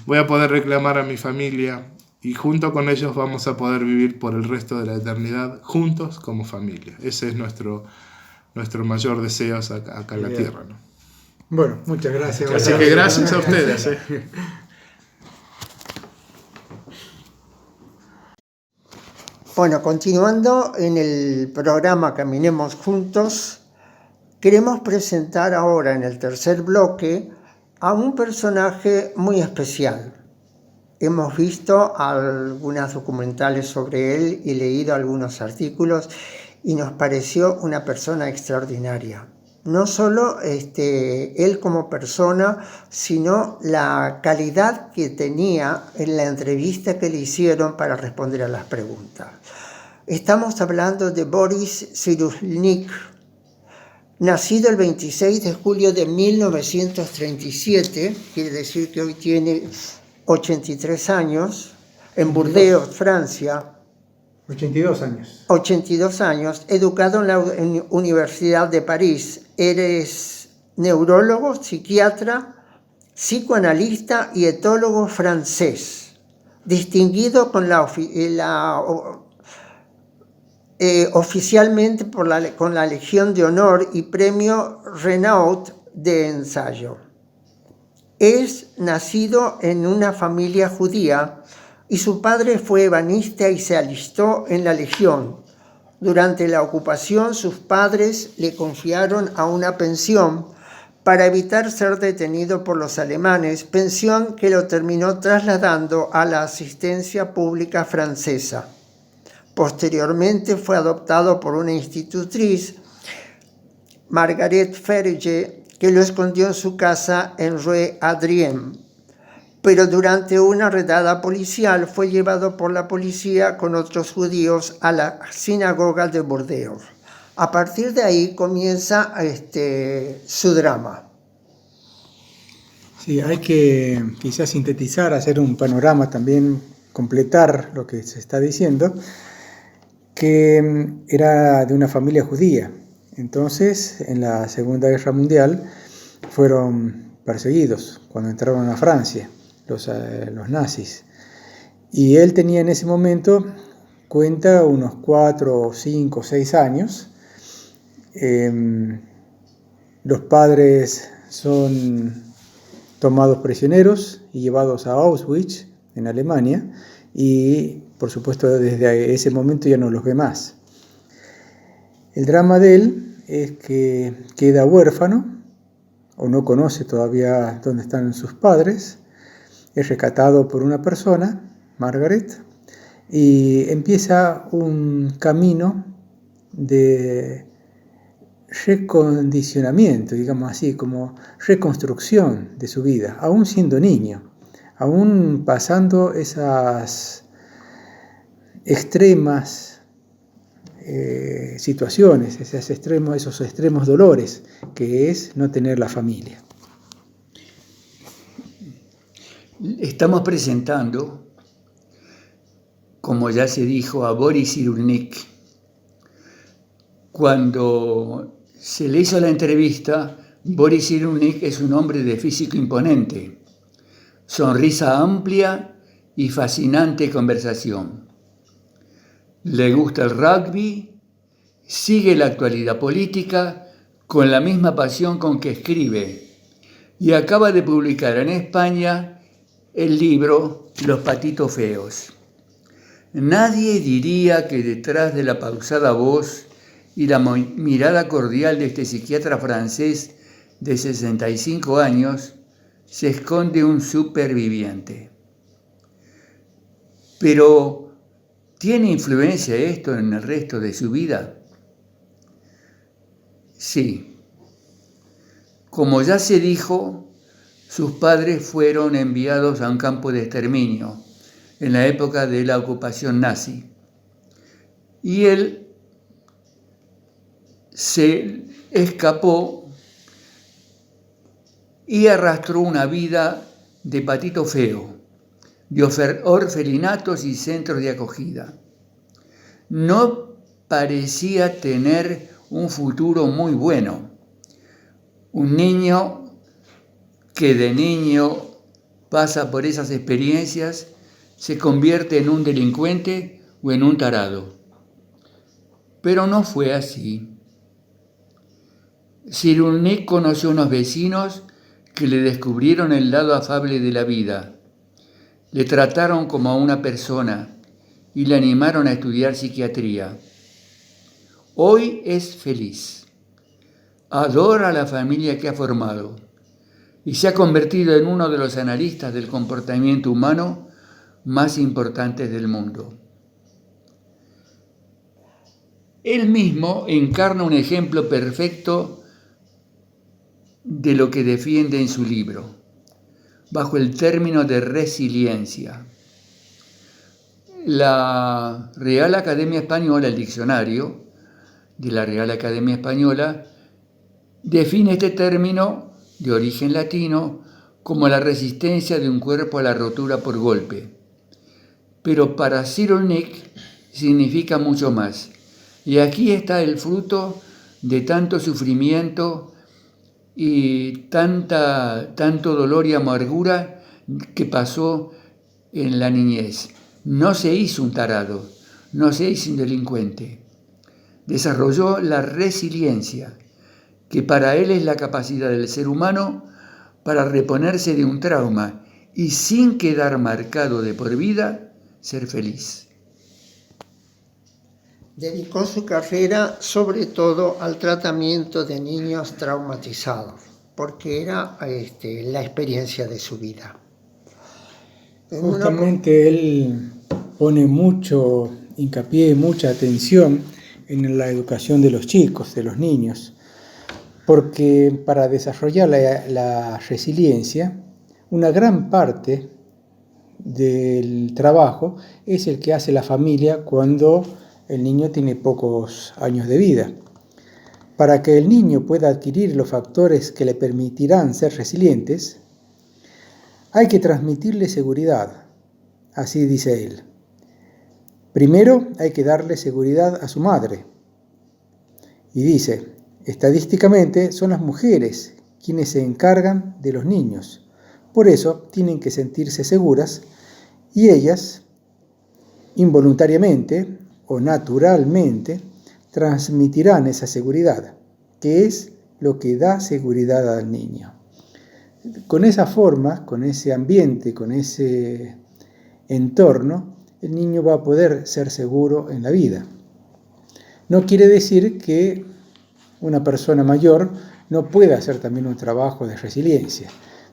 voy a poder reclamar a mi familia y junto con ellos vamos a poder vivir por el resto de la eternidad juntos como familia. Ese es nuestro mayor deseo acá en la tierra, ¿no? Bueno, muchas gracias. Así que gracias a ustedes. Bueno, continuando en el programa Caminemos Juntos, queremos presentar ahora en el tercer bloque a un personaje muy especial. Hemos visto algunas documentales sobre él y leído algunos artículos y nos pareció una persona extraordinaria. No solo él como persona, sino la calidad que tenía en la entrevista que le hicieron para responder a las preguntas. Estamos hablando de Boris Cyrulnik, nacido el 26 de julio de 1937, quiere decir que hoy tiene 83 años, en Burdeos, Francia. 82 años. 82 años, educado en la Universidad de París. Eres neurólogo, psiquiatra, psicoanalista y etólogo francés, distinguido oficialmente con la Legión de Honor y Premio Renaud de ensayo. Es nacido en una familia judía y su padre fue ebanista y se alistó en la Legión. Durante la ocupación, sus padres le confiaron a una pensión para evitar ser detenido por los alemanes, pensión que lo terminó trasladando a la asistencia pública francesa. Posteriormente fue adoptado por una institutriz, Margaret Ferge, que lo escondió en su casa en Rue Adrien. Pero durante una redada policial fue llevado por la policía con otros judíos a la sinagoga de Burdeos. A partir de ahí comienza su drama. Sí, hay que quizás sintetizar, hacer un panorama también, completar lo que se está diciendo, que era de una familia judía. Entonces, en la Segunda Guerra Mundial fueron perseguidos cuando entraron a Francia. Los nazis. Y él tenía en ese momento, cuenta, unos 4, 5, 6 años. Los padres son tomados prisioneros y llevados a Auschwitz, en Alemania, y por supuesto desde ese momento ya no los ve más. El drama de él es que queda huérfano, o no conoce todavía dónde están sus padres. Es rescatado por una persona, Margaret, y empieza un camino de recondicionamiento, digamos así, como reconstrucción de su vida, aún siendo niño, aún pasando esas extremas situaciones, esos extremos dolores que es no tener la familia. Estamos presentando, como ya se dijo, a Boris Cyrulnik. Cuando se le hizo la entrevista, Boris Cyrulnik es un hombre de físico imponente, sonrisa amplia y fascinante conversación. Le gusta el rugby, sigue la actualidad política con la misma pasión con que escribe y acaba de publicar en España el libro Los patitos feos. Nadie diría que detrás de la pausada voz y la mirada cordial de este psiquiatra francés de 65 años se esconde un superviviente. Pero, ¿tiene influencia esto en el resto de su vida? Sí. Como ya se dijo, sus padres fueron enviados a un campo de exterminio en la época de la ocupación nazi. Y él se escapó y arrastró una vida de patito feo, de orfelinatos y centros de acogida. No parecía tener un futuro muy bueno. Un niño que de niño pasa por esas experiencias se convierte en un delincuente o en un tarado. Pero no fue así. Cyrulnik conoció unos vecinos que le descubrieron el lado afable de la vida. Le trataron como a una persona y le animaron a estudiar psiquiatría. Hoy es feliz. Adora a la familia que ha formado y se ha convertido en uno de los analistas del comportamiento humano más importantes del mundo. Él mismo encarna un ejemplo perfecto de lo que defiende en su libro, bajo el término de resiliencia. La Real Academia Española, el diccionario de la Real Academia Española, define este término de origen latino como la resistencia de un cuerpo a la rotura por golpe. Pero para Cyrulnik significa mucho más. Y aquí está el fruto de tanto sufrimiento y tanto dolor y amargura que pasó en la niñez. No se hizo un tarado, no se hizo un delincuente. Desarrolló la resiliencia, que para él es la capacidad del ser humano para reponerse de un trauma y sin quedar marcado de por vida, ser feliz. Dedicó su carrera sobre todo al tratamiento de niños traumatizados, porque era la experiencia de su vida. Justamente él pone mucho hincapié, mucha atención en la educación de los chicos, de los niños, porque para desarrollar la resiliencia, una gran parte del trabajo es el que hace la familia cuando el niño tiene pocos años de vida. Para que el niño pueda adquirir los factores que le permitirán ser resilientes, hay que transmitirle seguridad, así dice él. Primero hay que darle seguridad a su madre. Y dice, estadísticamente son las mujeres quienes se encargan de los niños. Por eso tienen que sentirse seguras y ellas, involuntariamente o naturalmente, transmitirán esa seguridad, que es lo que da seguridad al niño. Con esa forma, con ese ambiente, con ese entorno, el niño va a poder ser seguro en la vida. No quiere decir que una persona mayor no pueda hacer también un trabajo de resiliencia,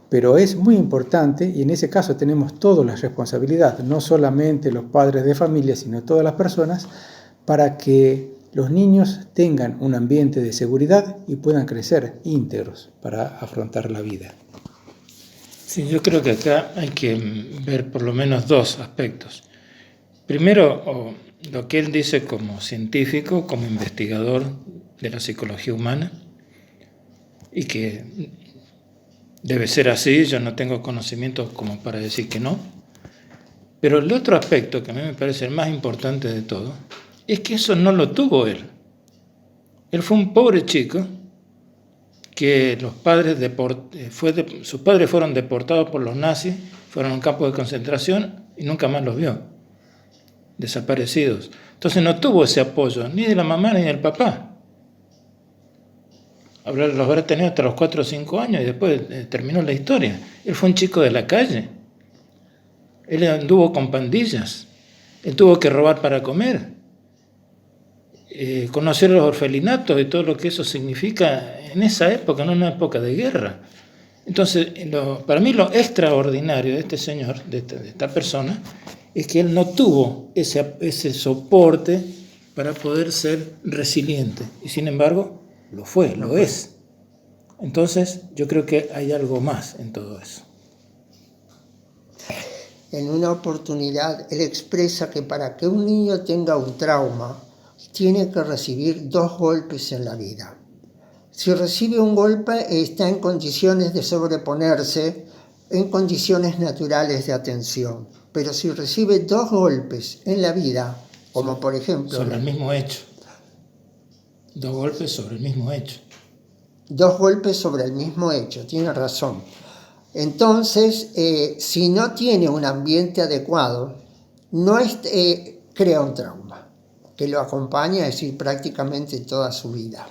pero es muy importante y en ese caso tenemos toda la responsabilidad, no solamente los padres de familia, sino todas las personas, para que los niños tengan un ambiente de seguridad y puedan crecer íntegros para afrontar la vida. Sí, yo creo que acá hay que ver por lo menos dos aspectos. Primero, lo que él dice como científico, como investigador de la psicología humana, y que debe ser así, yo no tengo conocimientos como para decir que no. Pero el otro aspecto, que a mí me parece el más importante de todo, es que eso no lo tuvo él. Él fue un pobre chico que sus padres fueron deportados por los nazis, fueron a un campo de concentración y nunca más los vio, desaparecidos. Entonces no tuvo ese apoyo, ni de la mamá ni del papá. Los habrá tenido hasta los 4 o 5 años y después terminó la historia. Él fue un chico de la calle. Él anduvo con pandillas. Él tuvo que robar para comer. Conocer los orfelinatos y todo lo que eso significa en esa época, no en una época de guerra. Entonces, para mí lo extraordinario de este señor, de esta persona, es que él no tuvo ese soporte para poder ser resiliente. Y sin embargo, lo es. Entonces, yo creo que hay algo más en todo eso. En una oportunidad, él expresa que para que un niño tenga un trauma, tiene que recibir 2 golpes en la vida. Si recibe un golpe, está en condiciones de sobreponerse, en condiciones naturales de atención. Pero si recibe 2 golpes en la vida, como por ejemplo... Sobre el mismo hecho. 2 golpes sobre el mismo hecho. 2 golpes sobre el mismo hecho, tiene razón. Entonces, si no tiene un ambiente adecuado, crea un trauma que lo acompaña, es decir, prácticamente toda su vida.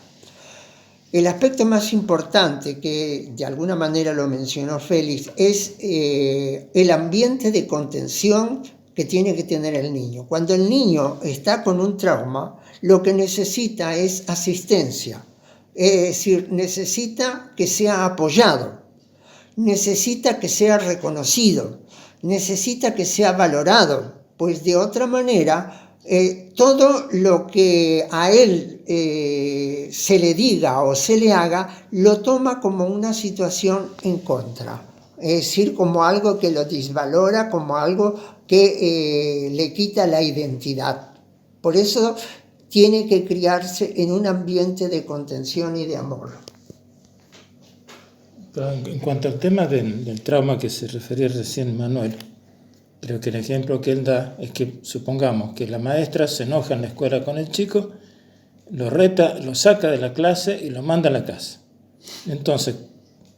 El aspecto más importante, que de alguna manera lo mencionó Félix, es el ambiente de contención que tiene que tener el niño. Cuando el niño está con un trauma, lo que necesita es asistencia. Es decir, necesita que sea apoyado, necesita que sea reconocido, necesita que sea valorado, pues de otra manera todo lo que a él se le diga o se le haga, lo toma como una situación en contra, es decir, como algo que lo desvalora, como algo que le quita la identidad. Por eso tiene que criarse en un ambiente de contención y de amor. Pero en cuanto al tema del trauma que se refería recién Manuel, creo que el ejemplo que él da es que supongamos que la maestra se enoja en la escuela con el chico, lo reta, lo saca de la clase y lo manda a la casa. Entonces,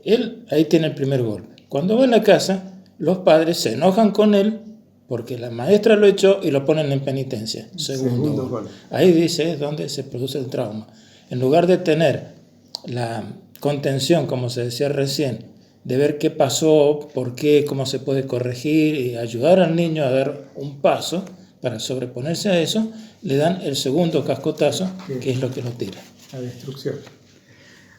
él ahí tiene el primer golpe. Cuando va a la casa, los padres se enojan con él porque la maestra lo echó y lo ponen en penitencia. Segundo golpe. Ahí dice es donde se produce el trauma. En lugar de tener la contención, como se decía recién, de ver qué pasó, por qué, cómo se puede corregir y ayudar al niño a dar un paso para sobreponerse a eso, le dan el segundo cascotazo, que es lo que lo tira. La destrucción.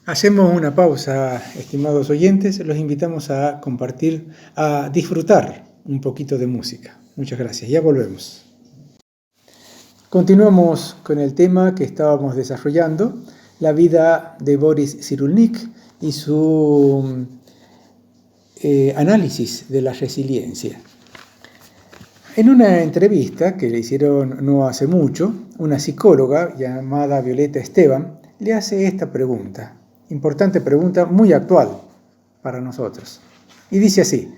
Hacemos una pausa, estimados oyentes. Los invitamos a compartir, a disfrutar un poquito de música. Muchas gracias. Ya volvemos. Continuamos con el tema que estábamos desarrollando, la vida de Boris Cyrulnik y su análisis de la resiliencia. En una entrevista que le hicieron no hace mucho, una psicóloga llamada Violeta Esteban le hace esta pregunta, importante pregunta, muy actual para nosotros. Y dice así: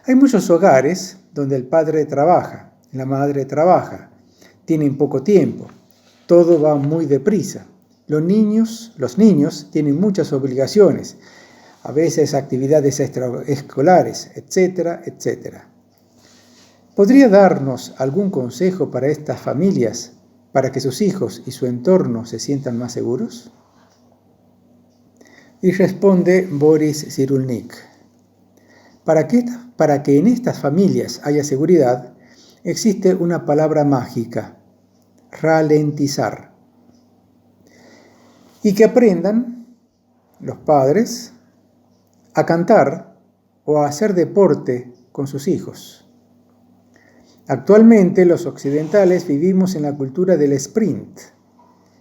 hay muchos hogares donde el padre trabaja, la madre trabaja, tienen poco tiempo, todo va muy deprisa. Los niños tienen muchas obligaciones, a veces actividades extraescolares, etcétera, etcétera. ¿Podría darnos algún consejo para estas familias, para que sus hijos y su entorno se sientan más seguros? Y responde Boris Cyrulnik: para que en estas familias haya seguridad, existe una palabra mágica: ralentizar. Y que aprendan los padres a cantar o a hacer deporte con sus hijos. Actualmente los occidentales vivimos en la cultura del sprint,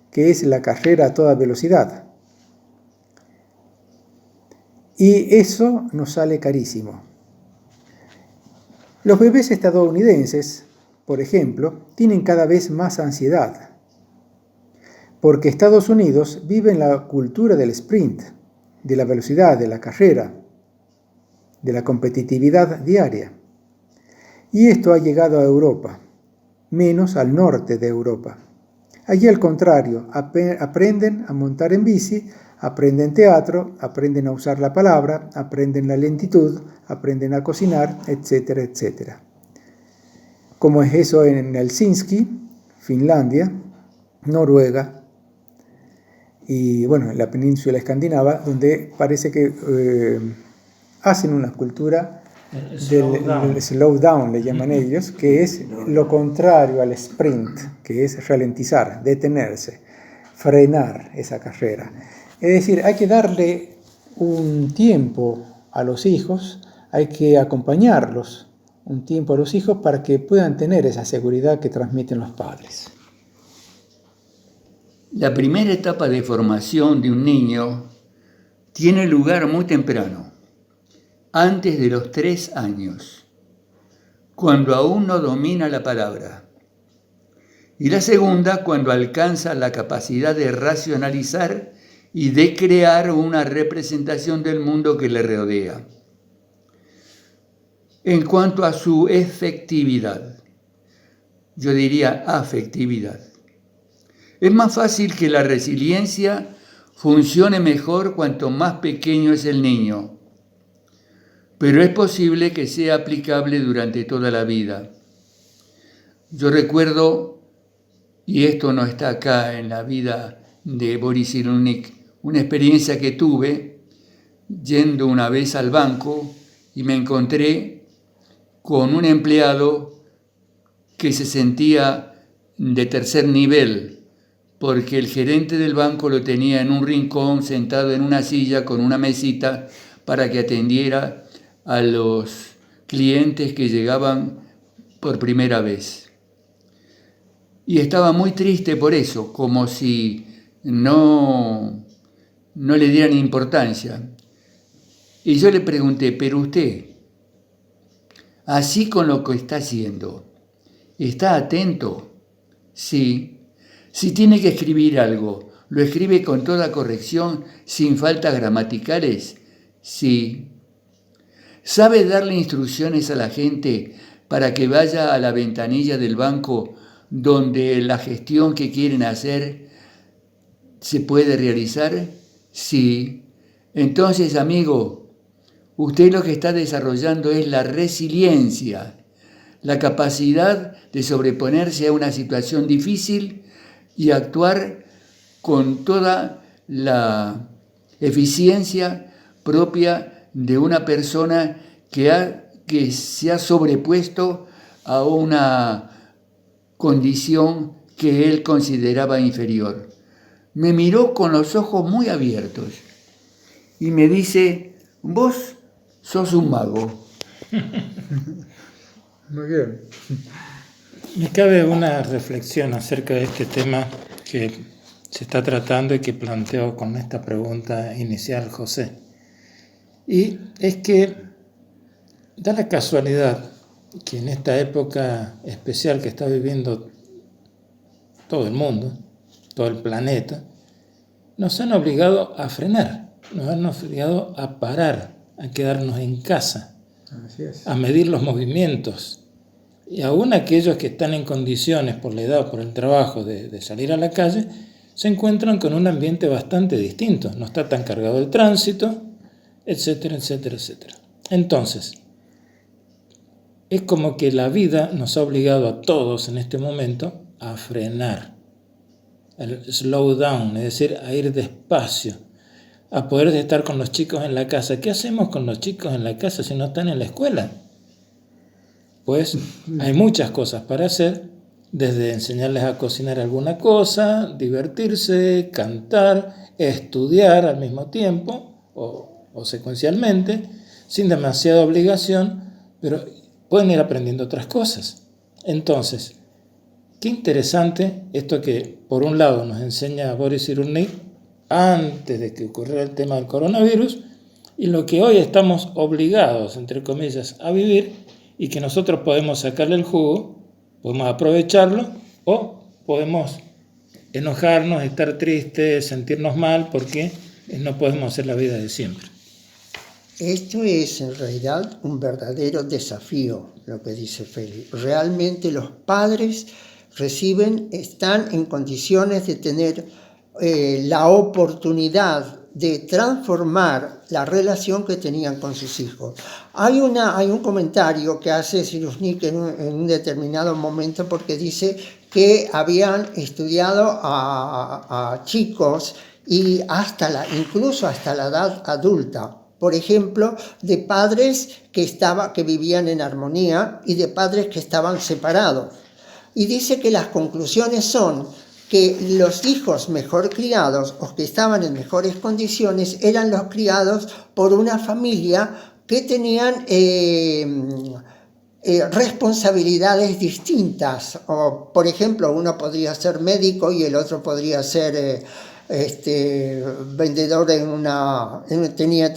que es la carrera a toda velocidad. Y eso nos sale carísimo. Los bebés estadounidenses, por ejemplo, tienen cada vez más ansiedad, porque Estados Unidos vive en la cultura del sprint, de la velocidad, de la carrera, de la competitividad diaria. Y esto ha llegado a Europa, menos al norte de Europa. Allí, al contrario, aprenden a montar en bici, aprenden teatro, aprenden a usar la palabra, aprenden la lentitud, aprenden a cocinar, etcétera, etcétera. Como es eso en Helsinki, Finlandia, Noruega, y bueno, en la península escandinava, donde parece que hacen una cultura del slow down, le llaman ellos, que es lo contrario al sprint, que es ralentizar, detenerse, frenar esa carrera. Es decir, hay que darle un tiempo a los hijos, hay que acompañarlos un tiempo a los hijos para que puedan tener esa seguridad que transmiten los padres. La primera etapa de formación de un niño tiene lugar muy temprano, antes de los 3 años, cuando aún no domina la palabra. Y la segunda, cuando alcanza la capacidad de racionalizar y de crear una representación del mundo que le rodea. En cuanto a su efectividad, yo diría afectividad. Es más fácil que la resiliencia funcione mejor cuanto más pequeño es el niño, pero es posible que sea aplicable durante toda la vida. Yo recuerdo, y esto no está acá en la vida de Boris Cyrulnik, una experiencia que tuve yendo una vez al banco y me encontré con un empleado que se sentía de tercer nivel, porque el gerente del banco lo tenía en un rincón, sentado en una silla con una mesita para que atendiera a los clientes que llegaban por primera vez. Y estaba muy triste por eso, como si no le dieran importancia. Y yo le pregunté, pero usted, así con lo que está haciendo, ¿está atento? Sí. Si tiene que escribir algo, ¿lo escribe con toda corrección, sin faltas gramaticales? Sí. ¿Sabe darle instrucciones a la gente para que vaya a la ventanilla del banco donde la gestión que quieren hacer se puede realizar? Sí. Entonces, amigo, usted lo que está desarrollando es la resiliencia, la capacidad de sobreponerse a una situación difícil y actuar con toda la eficiencia propia de una persona que se ha sobrepuesto a una condición que él consideraba inferior. Me miró con los ojos muy abiertos y me dice, vos sos un mago. Muy bien. Me cabe una reflexión acerca de este tema que se está tratando y que planteó con esta pregunta inicial José. Y es que da la casualidad que en esta época especial que está viviendo todo el mundo, todo el planeta, nos han obligado a frenar, nos han obligado a parar, a quedarnos en casa, Así es. a medir los movimientos. Y aún aquellos que están en condiciones por la edad o por el trabajo de salir a la calle, se encuentran con un ambiente bastante distinto. No está tan cargado el tránsito, etcétera, etcétera, etcétera. Entonces, es como que la vida nos ha obligado a todos en este momento a frenar, el slow down, es decir, a ir despacio, a poder estar con los chicos en la casa. ¿Qué hacemos con los chicos en la casa si no están en la escuela? Pues hay muchas cosas para hacer, desde enseñarles a cocinar alguna cosa, divertirse, cantar, estudiar al mismo tiempo o secuencialmente, sin demasiada obligación, pero pueden ir aprendiendo otras cosas. Entonces, qué interesante esto que por un lado nos enseña Boris Cyrulnik antes de que ocurriera el tema del coronavirus y lo que hoy estamos obligados, entre comillas, a vivir, y que nosotros podemos sacarle el jugo, podemos aprovecharlo o podemos enojarnos, estar tristes, sentirnos mal porque no podemos hacer la vida de siempre. Esto es en realidad un verdadero desafío, lo que dice Félix. Realmente los padres están en condiciones de tener la oportunidad de transformar la relación que tenían con sus hijos. Hay un comentario que hace Cyrulnik en un determinado momento porque dice que habían estudiado a chicos y incluso hasta la edad adulta. Por ejemplo, de padres que vivían en armonía y de padres que estaban separados. Y dice que las conclusiones son que los hijos mejor criados o que estaban en mejores condiciones eran los criados por una familia que tenían responsabilidades distintas. O, por ejemplo, uno podría ser médico y el otro podría ser vendedor tenía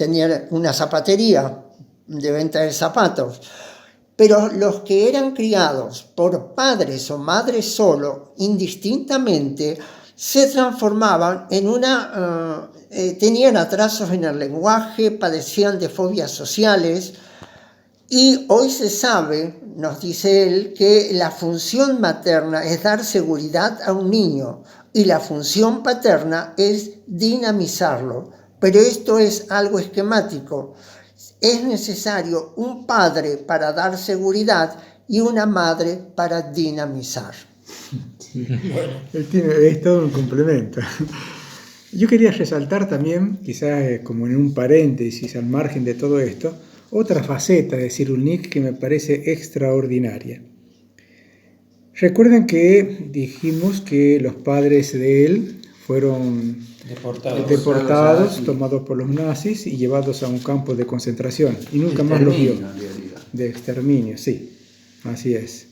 una zapatería de venta de zapatos. Pero los que eran criados por padres o madres solo, indistintamente, se transformaban en tenían atrasos en el lenguaje, padecían de fobias sociales, y hoy se sabe, nos dice él, que la función materna es dar seguridad a un niño y la función paterna es dinamizarlo. Pero esto es algo esquemático. Es necesario un padre para dar seguridad y una madre para dinamizar. Es todo un complemento. Yo quería resaltar también, quizás como en un paréntesis al margen de todo esto, otra faceta de Cyrulnik que me parece extraordinaria. Recuerden que dijimos que los padres de él fueron deportados, tomados por los nazis y llevados a un campo de concentración. Y nunca más los vio. De exterminio, sí. Así es.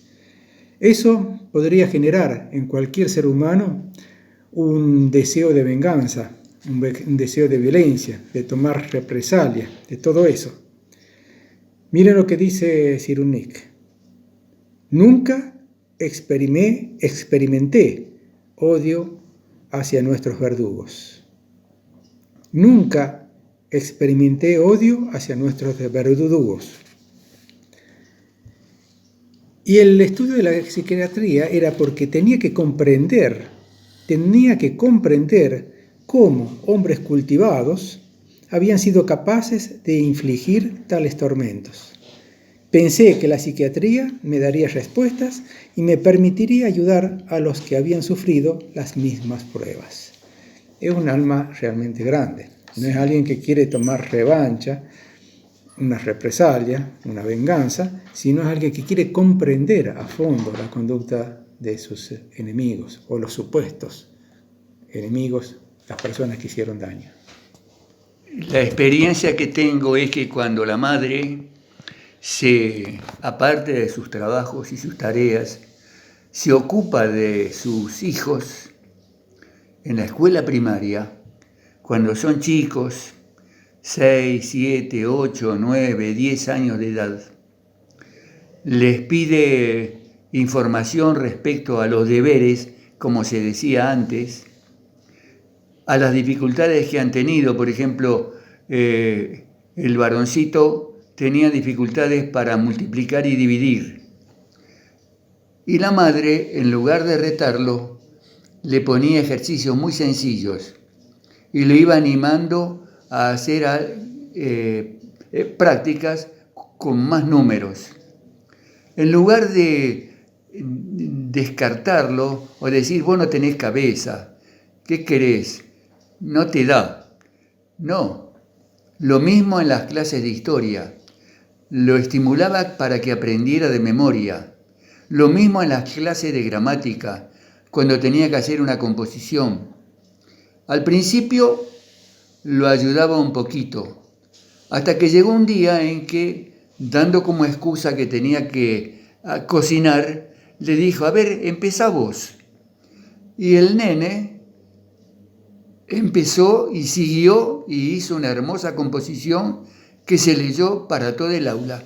Eso podría generar en cualquier ser humano un deseo de venganza, un deseo de violencia, de tomar represalia, de todo eso. Miren lo que dice Cyrulnik. Nunca experimenté odio hacia nuestros verdugos. Nunca experimenté odio hacia nuestros verdugos. Y el estudio de la psiquiatría era porque tenía que comprender cómo hombres cultivados habían sido capaces de infligir tales tormentos. Pensé que la psiquiatría me daría respuestas y me permitiría ayudar a los que habían sufrido las mismas pruebas. Es un alma realmente grande. No es alguien que quiere tomar revancha, una represalia, una venganza, sino es alguien que quiere comprender a fondo la conducta de sus enemigos o los supuestos enemigos, las personas que hicieron daño. La experiencia que tengo es que cuando la madre aparte de sus trabajos y sus tareas, se ocupa de sus hijos en la escuela primaria, cuando son chicos, 6, 7, 8, 9, 10 años de edad, les pide información respecto a los deberes, como se decía antes, a las dificultades que han tenido. Por ejemplo, el varoncito tenía dificultades para multiplicar y dividir. Y la madre, en lugar de retarlo, le ponía ejercicios muy sencillos y lo iba animando a hacer prácticas con más números. En lugar de descartarlo o decir, vos no tenés cabeza, ¿qué querés? No te da. No. Lo mismo en las clases de historia. Lo estimulaba para que aprendiera de memoria. Lo mismo en las clases de gramática, cuando tenía que hacer una composición. Al principio lo ayudaba un poquito, hasta que llegó un día en que, dando como excusa que tenía que cocinar, le dijo, a ver, empezá vos. Y el nene empezó y siguió y hizo una hermosa composición que se leyó para todo el aula.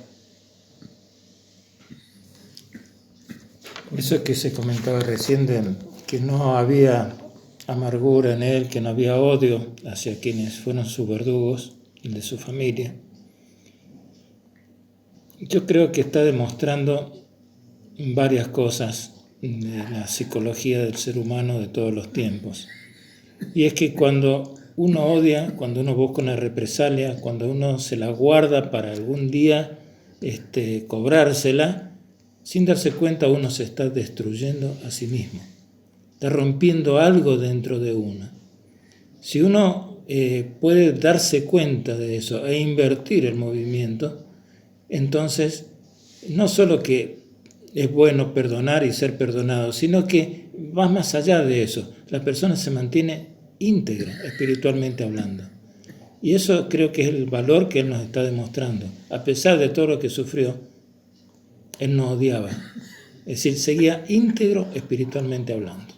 Eso que se comentaba recién de que no había amargura en él, que no había odio hacia quienes fueron sus verdugos de su familia. Yo creo que está demostrando varias cosas de la psicología del ser humano de todos los tiempos. Y es que cuando uno odia, cuando uno busca una represalia, cuando uno se la guarda para algún día cobrársela, sin darse cuenta uno se está destruyendo a sí mismo, está rompiendo algo dentro de uno. Si uno puede darse cuenta de eso e invertir el movimiento, entonces no solo que es bueno perdonar y ser perdonado, sino que va más allá de eso. La persona se mantiene íntegra, espiritualmente hablando. Y eso creo que es el valor que Él nos está demostrando. A pesar de todo lo que sufrió, Él no odiaba. Es decir, seguía íntegro espiritualmente hablando.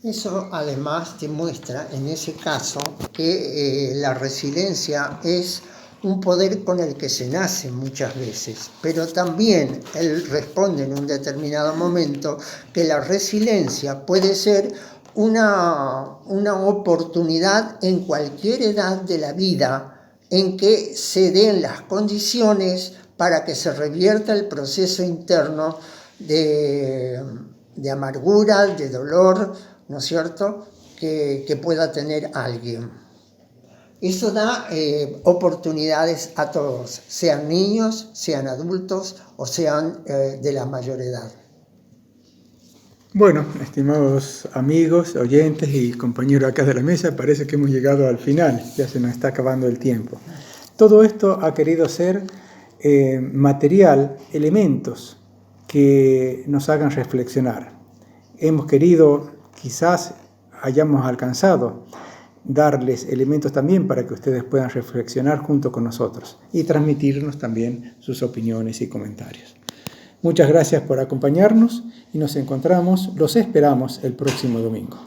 Eso además demuestra en ese caso que la resiliencia es un poder con el que se nace muchas veces, pero también él responde en un determinado momento que la resiliencia puede ser una oportunidad en cualquier edad de la vida en que se den las condiciones para que se revierta el proceso interno de amargura, de dolor, ¿no es cierto?, que pueda tener alguien. Eso da oportunidades a todos, sean niños, sean adultos o sean de la mayor edad. Bueno, estimados amigos, oyentes y compañeros acá de la mesa, parece que hemos llegado al final, ya se nos está acabando el tiempo. Todo esto ha querido ser material, elementos que nos hagan reflexionar. Hemos querido, quizás hayamos alcanzado, darles elementos también para que ustedes puedan reflexionar junto con nosotros y transmitirnos también sus opiniones y comentarios. Muchas gracias por acompañarnos y los esperamos el próximo domingo.